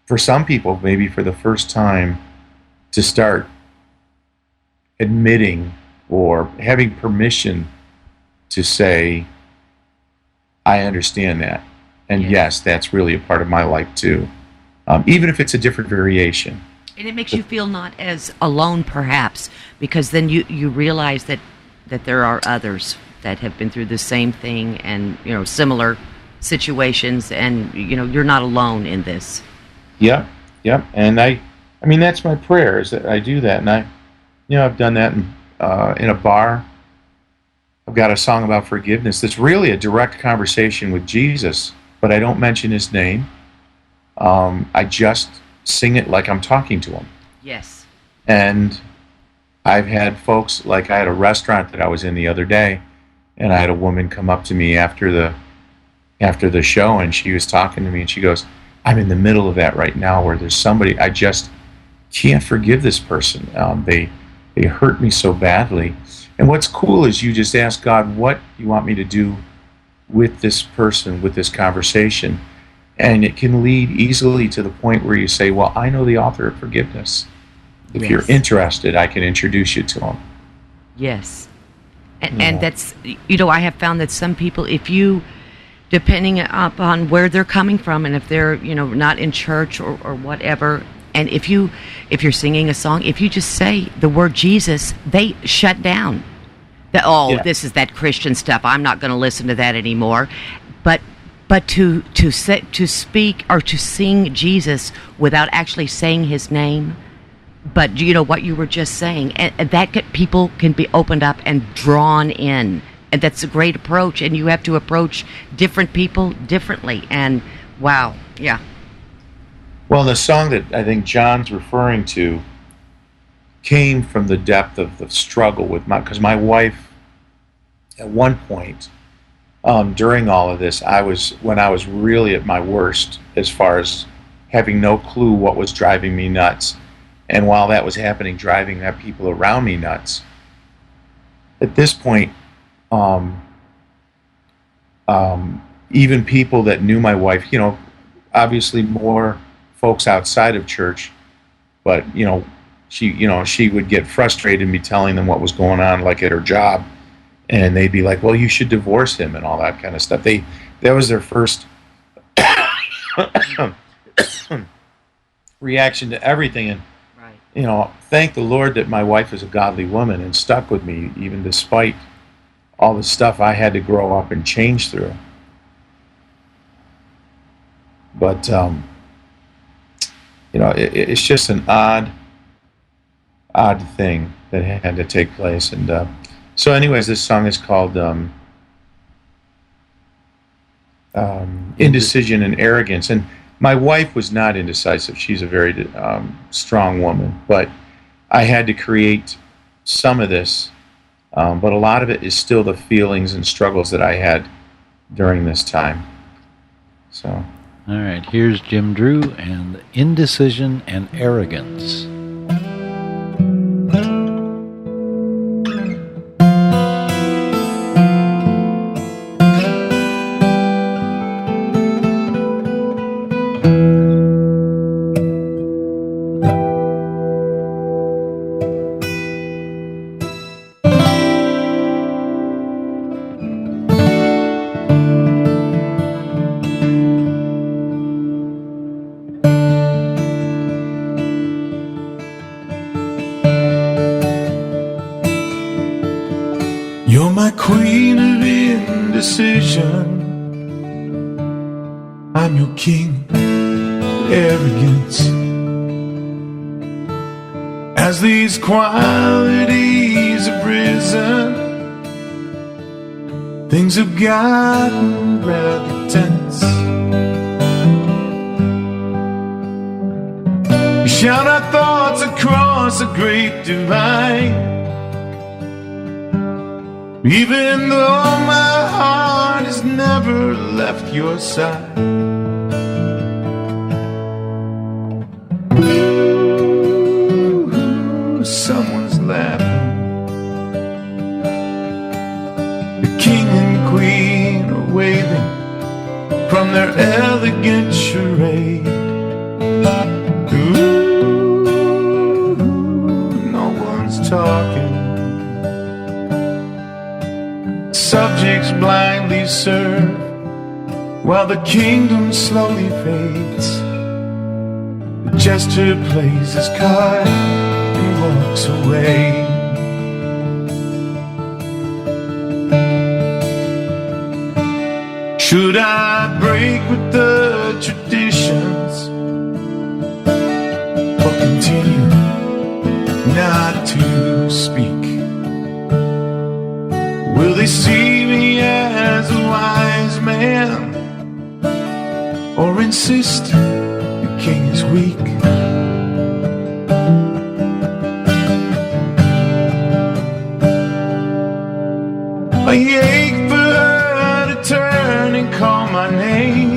for some people, maybe for the first time, to start admitting or having permission to say, I understand that. And yes, that's really a part of my life too. Even if it's a different variation. And it makes you feel not as alone, perhaps, because then you realize that there are others that have been through the same thing and, similar situations, and, you're not alone in this. Yep. And I mean, that's my prayer, is that I do that. And I've done that in a bar. I've got a song about forgiveness that's really a direct conversation with Jesus, but I don't mention his name. I just sing it like I'm talking to him. Yes. And I've had folks, like I had a restaurant that I was in the other day, and I had a woman come up to me after the show, and she was talking to me, and she goes, I'm in the middle of that right now where there's somebody, I just can't forgive this person. They hurt me so badly. And what's cool is you just ask God, what you want me to do with this person, with this conversation. And it can lead easily to the point where you say, well, I know the author of forgiveness. If you're interested, I can introduce you to him. Yes. And that's, I have found that some people, if you, depending upon where they're coming from, and if they're, not in church or whatever, and if you're singing a song, if you just say the word Jesus, they shut down. This is that Christian stuff. I'm not going to listen to that anymore. But to speak or to sing Jesus without actually saying his name, but what you were just saying, and that people can be opened up and drawn in, and that's a great approach. And you have to approach different people differently. And wow, yeah. Well, the song that I think John's referring to came from the depth of the struggle with because my wife, at one point, during all of this, when I was really at my worst as far as having no clue what was driving me nuts. And while that was happening, driving people around me nuts. At this point, even people that knew my wife, obviously more folks outside of church, but, she would get frustrated in me telling them what was going on, like at her job. And they'd be like, well, you should divorce him and all that kind of stuff. That was their first reaction to everything. And, thank the Lord that my wife is a godly woman and stuck with me, even despite all the stuff I had to grow up and change through. But, it's just an odd thing that had to take place. And, so anyways, this song is called Indecision and Arrogance. And my wife was not indecisive. She's a very strong woman. But I had to create some of this. But a lot of it is still the feelings and struggles that I had during this time. So. All right, here's Jim Drew and Indecision and Arrogance. You're my queen of indecision. I'm your king of arrogance. As these qualities have risen, things have gotten rather tense. We shout our thoughts across a great divide, even though my heart has never left your side. Ooh, someone's laughing. The king and queen are waving from their elegant charade. Ooh, no one's talking. Subjects blindly serve while the kingdom slowly fades. The jester plays his card and walks away. Should I break with the traditions or continue not to speak? Will they see me as a wise man or insist the king is weak? I ache for her to turn and call my name,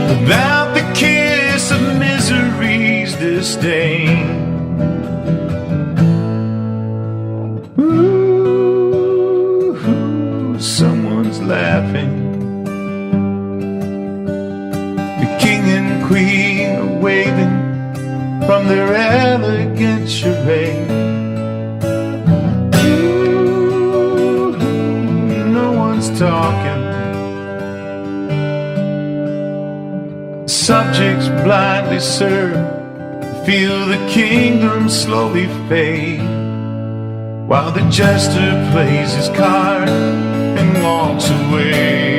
without the kiss of misery's disdain. Ooh, someone's laughing. The king and queen are waving from their elegant charade. Talking. Subjects blindly serve, feel the kingdom slowly fade, while the jester plays his card and walks away.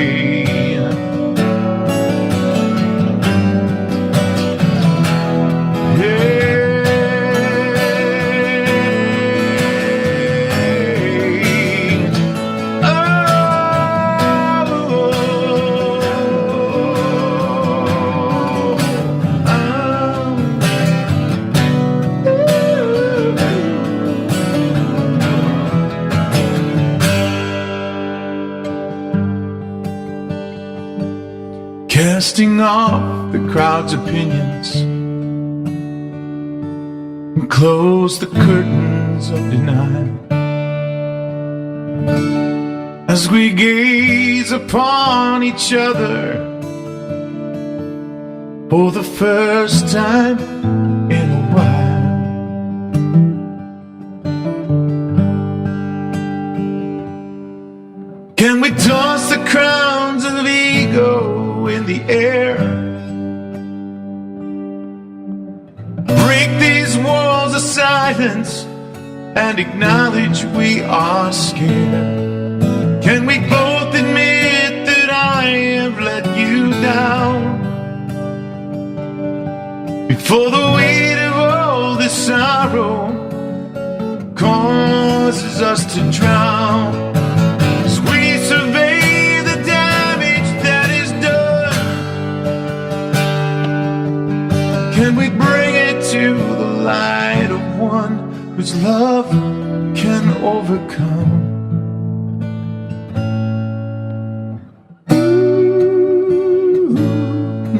Casting off the crowd's opinions and close the curtains of denial, as we gaze upon each other for the first time in a while. Can we toss the crowns of ego in the air, break these walls of silence and acknowledge we are scared? Can we both admit that I have let you down before the weight of all this sorrow causes us to drown? As we survey can we bring it to the light of one whose love can overcome? Ooh,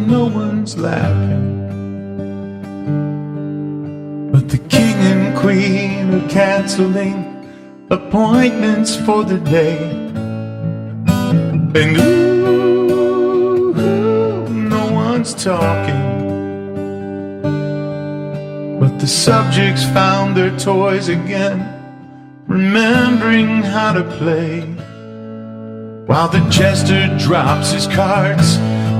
no one's laughing, but the king and queen are canceling appointments for the day. And ooh, no one's talking, but the subjects found their toys again, remembering how to play, while the jester drops his cards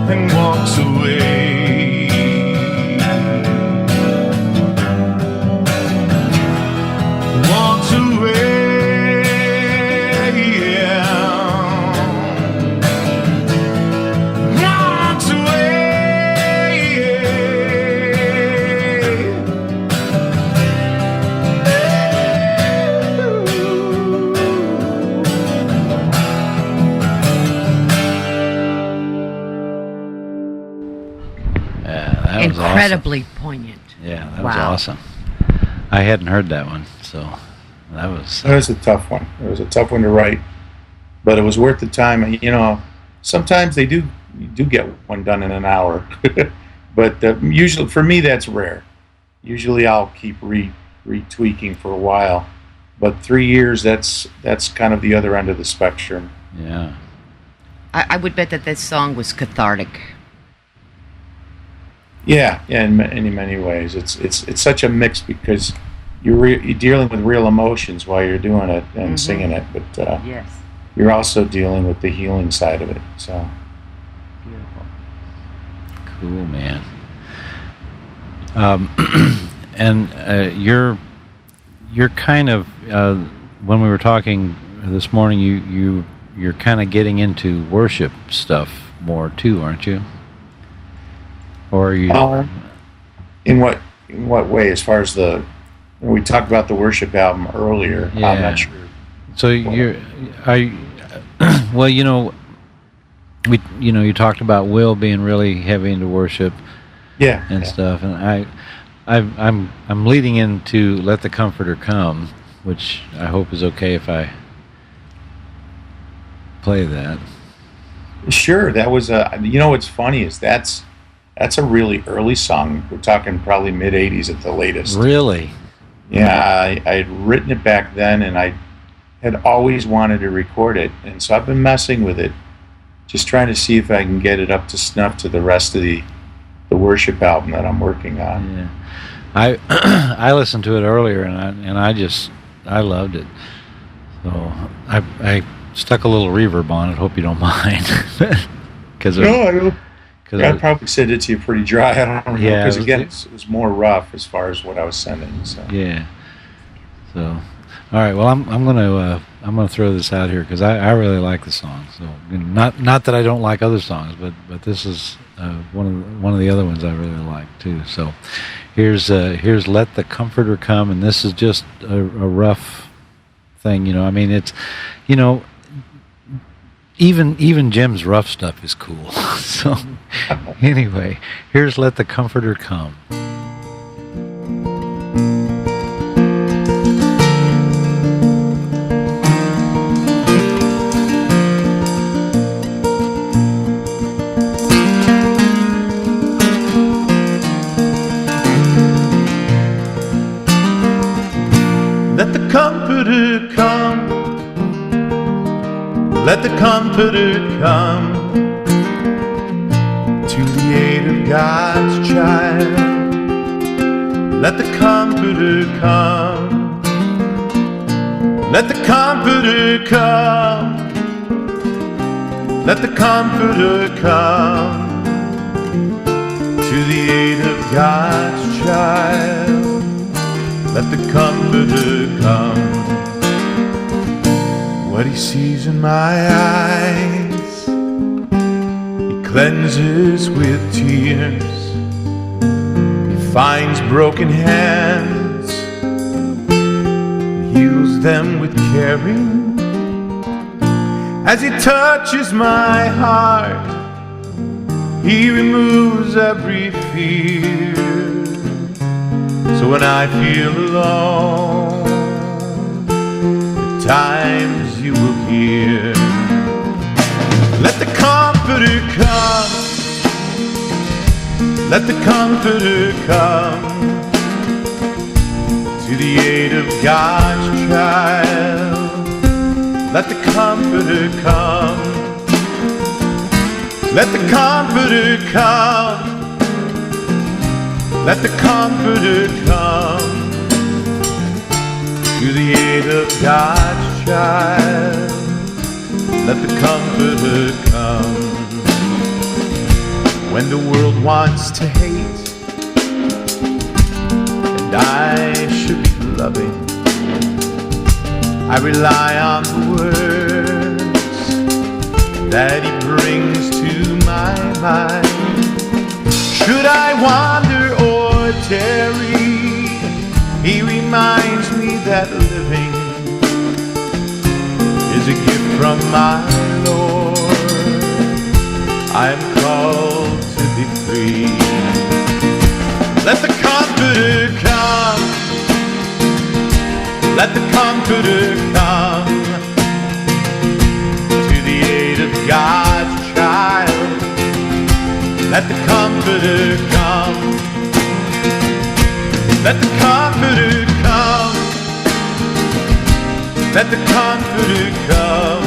and walks away. Walks away, yeah. Walks away, yeah. incredibly poignant. Yeah, that Wow. was awesome. I hadn't heard that one, so that was... It was a tough one. It was a tough one to write, but it was worth the time. You know, sometimes you do get one done in an hour, but usually for me that's rare. Usually I'll keep retweaking for a while, but 3 years, that's kind of the other end of the spectrum. Yeah. I would bet that this song was cathartic. Yeah, in many ways, it's such a mix because you're dealing with real emotions while you're doing it and singing it, but yes, you're also dealing with the healing side of it. So beautiful, cool, man. And you're kind of when we were talking this morning, you're kind of getting into worship stuff more too, aren't you? Or are you? In what way? As far as we talked about the worship album earlier, yeah. I'm not sure. So well, you talked about Will being really heavy into worship, and stuff, and I'm leading into "Let the Comforter Come," which I hope is okay if I play that. Sure, that was what's funny is that's a really early song. We're talking probably mid '80s at the latest. Really? Yeah, I had written it back then, and I had always wanted to record it, and so I've been messing with it, just trying to see if I can get it up to snuff to the rest of the worship album that I'm working on. Yeah. I listened to it earlier, and I loved it. So I stuck a little reverb on it. Hope you don't mind. I probably sent it to you pretty dry. I don't know, because again, it was more rough as far as what I was sending. So yeah. So, all right. Well, I'm gonna throw this out here because I really like the song. So not that I don't like other songs, but this is one of the other ones I really like too. So here's "Let the Comforter Come," and this is just a rough thing. I mean, it's even Jim's rough stuff is cool. So anyway, here's "Let the Comforter Come." Let the Comforter come. Let the Comforter come to the aid of God's child. Let the Comforter come. Let the Comforter come. Let the Comforter come to the aid of God's child. Let the Comforter come. What he sees in my eyes, he cleanses with tears. He finds broken hands, heals them with caring. As he touches my heart, he removes every fear. So when I feel alone, at times you will hear, let the Comforter come. Let the Comforter come to the aid of God's child. Let the Comforter come. Let the Comforter come. Let the Comforter come to the aid of God's child. Let the Comforter come. When the world wants to hate and I should be loving, I rely on the words that he brings to my mind. Should I wander or tarry, he reminds me that living is a gift from my Lord. I am called to be free. Let the Comforter come. Let the Comforter come to the aid of God's child. Let the Comforter come. Let the Comforter come. Let the Comforter come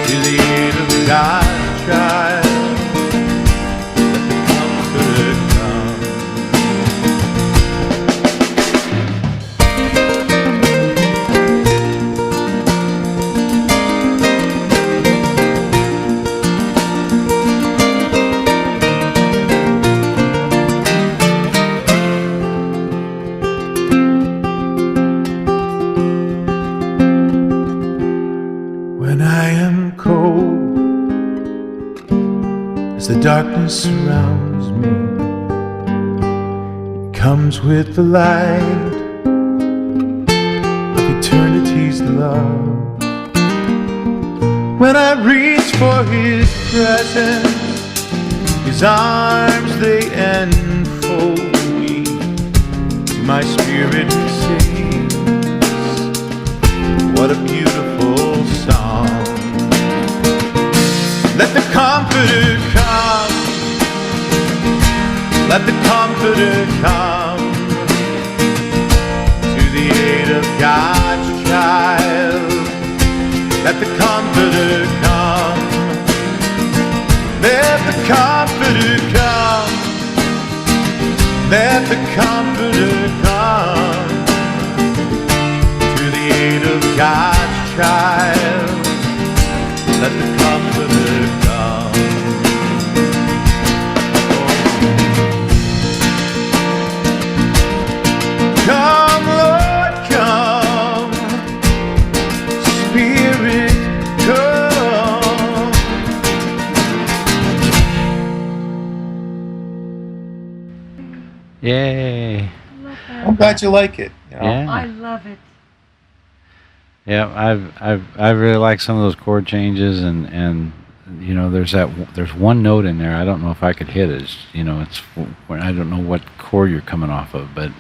to the aid of God's child. Let the Comforter come. When I am cold, as the darkness surrounds me, He comes with the light of eternity's love. When I reach for His presence, His arms they enfold me. To my spirit He sings, what a beautiful song. Let the Comforter come. Let the Comforter come to the aid of God's child. Let the Comforter come. Let the Comforter come. Let the Comforter come to the aid of God's child. Let the Comforter come. Come, Lord, come. Spirit, come. Yay. I'm glad you like it. You know? Yeah. I love it. Yeah, I really like some of those chord changes, and you know, there's one note in there. I don't know if I could hit it. It's I don't know what chord you're coming off of, but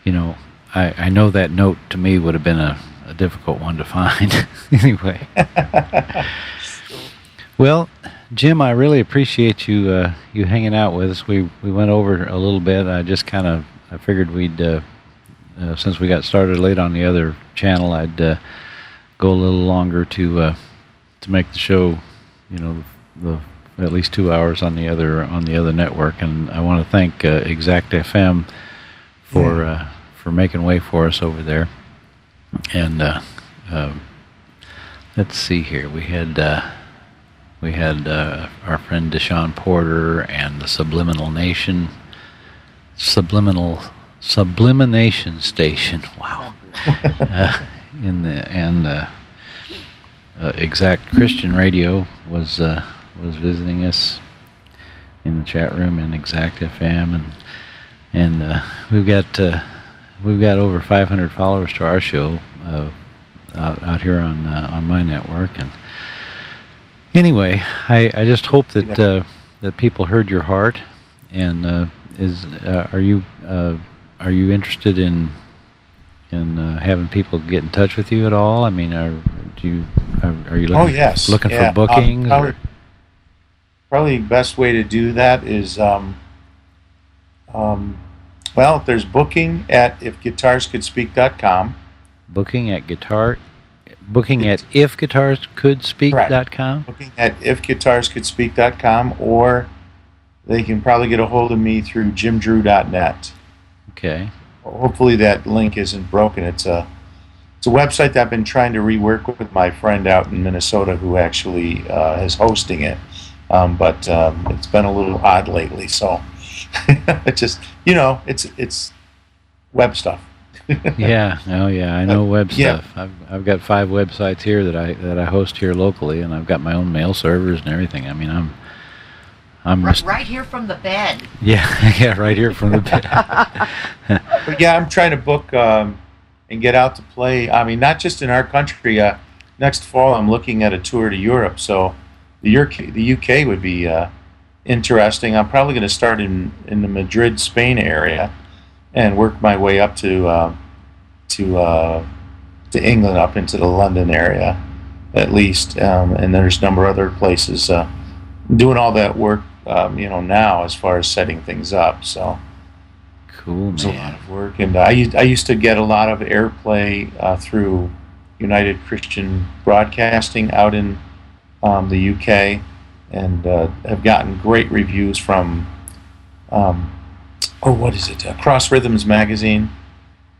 you know, I know that note to me would have been a difficult one to find. Anyway, well, Jim, I really appreciate you hanging out with us. We went over a little bit. I figured we'd. Since we got started late on the other channel, I'd go a little longer to make the show, the at least 2 hours on the other network. And I want to thank Exact FM for making way for us over there. And let's see here, we had our friend Deshaun Porter and the Sublimination Station. Wow. Exact Christian Radio was visiting us in the chat room in Exact FM, and we've got over 500 followers to our show out here on my network. And anyway, I just hope that that people heard your heart. And are you interested in having people get in touch with you at all? I mean, are you looking for bookings? Probably the best way to do that is there's booking at ifguitarscouldSpeak.com. Booking at ifguitarscouldSpeak.com. Booking at ifguitarscouldSpeak.com, or they can probably get a hold of me through jimdrew.net. Okay. Hopefully that link isn't broken. It's a website that I've been trying to rework with my friend out in Minnesota who actually is hosting it. But it's been a little odd lately, so it's just, it's web stuff. Yeah, I know web stuff. I've got 5 websites here that I host here locally, and I've got my own mail servers and everything. I mean, I'm right here from the bed. Yeah, right here from the bed. But yeah, I'm trying to book and get out to play. I mean, not just in our country. Next fall, I'm looking at a tour to Europe. So the UK would be interesting. I'm probably going to start in the Madrid, Spain area, and work my way up to England, up into the London area, at least. And there's a number of other places doing all that work, now as far as setting things up. So cool, man. It's a lot of work, and I used to get a lot of airplay through United Christian Broadcasting out in the UK, and have gotten great reviews from Cross Rhythms magazine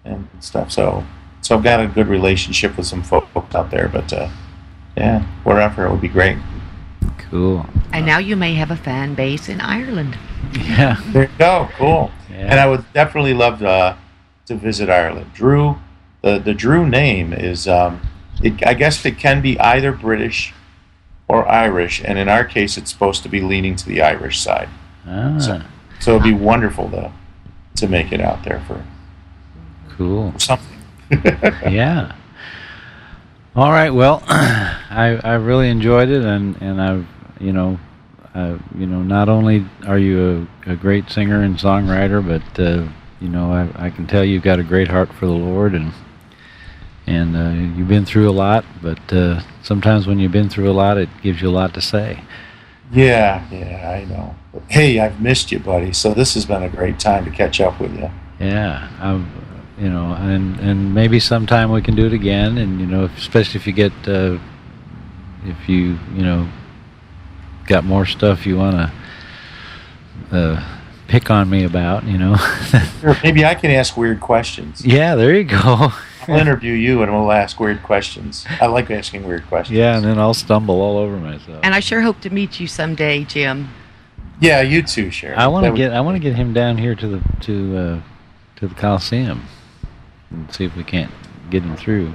and stuff. So I've got a good relationship with some folks out there. But wherever, it would be great. Cool. And now you may have a fan base in Ireland. Yeah. There you go. Cool. Yeah. And I would definitely love to visit Ireland. Drew, the Drew name is, I guess it can be either British or Irish, and in our case, it's supposed to be leaning to the Irish side. Ah. So it'd be wonderful to make it out there for something. Yeah. All right. Well, I really enjoyed it, and I've not only are you a great singer and songwriter, but I can tell you've got a great heart for the Lord, and you've been through a lot. But sometimes when you've been through a lot, it gives you a lot to say. Yeah, I know. But, hey, I've missed you, buddy. So this has been a great time to catch up with you. Yeah, and maybe sometime we can do it again. And especially if you get if you got more stuff you want to pick on me about, Sure, maybe I can ask weird questions. Yeah, there you go. I'll interview you and we'll ask weird questions. I like asking weird questions. Yeah, and then I'll stumble all over myself. And I sure hope to meet you someday, Jim. Yeah, you too, Sharon. I want to get him down here to the Coliseum and see if we can't get him through.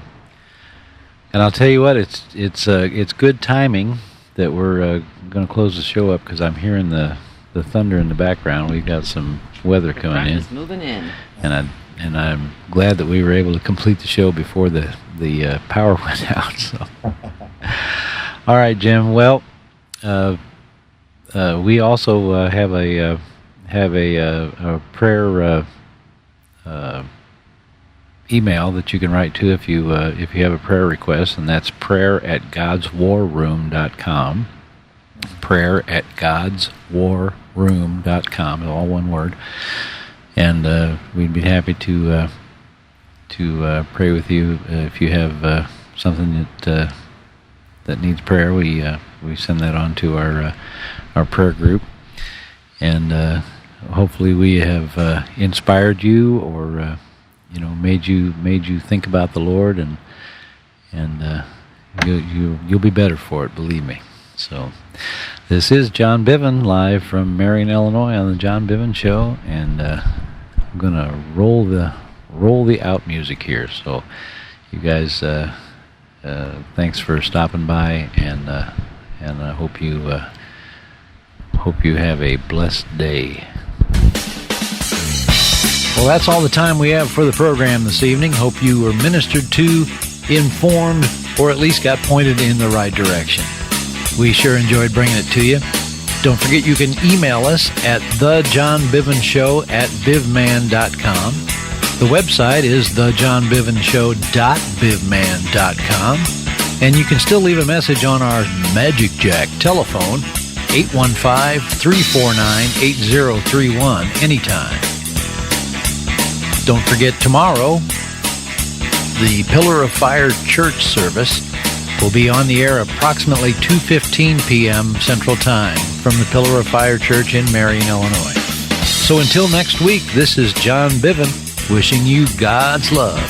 And I'll tell you what, it's good timing that we're going to close the show up, because I'm hearing the thunder in the background. We've got some weather coming in. Moving in. And I'm glad that we were able to complete the show before the power went out. So, all right, Jim. Well, we also have a prayer email that you can write to if you have a prayer request, and that's prayer@godswarroom.com. prayer@godswarroom.com, all one word. And we'd be happy to pray with you if you have something that needs prayer. We send that on to our prayer group, and hopefully we have inspired you, or made you think about the Lord, and you'll be better for it, believe me. So this is Jon Bivin, live from Marion, Illinois, on the Jon Bivin Show, and I'm gonna roll the out music here. So you guys, thanks for stopping by, and I hope you have a blessed day. Well, that's all the time we have for the program this evening. Hope you were ministered to, informed, or at least got pointed in the right direction. We sure enjoyed bringing it to you. Don't forget you can email us at thejonbivinshow@bivman.com. The website is thejonbivinshow.bivman.com. And you can still leave a message on our Magic Jack telephone, 815-349-8031, anytime. Don't forget, tomorrow, the Pillar of Fire Church service will be on the air approximately 2:15 p.m. Central Time from the Pillar of Fire Church in Marion, Illinois. So until next week, this is Jon Bivin wishing you God's love.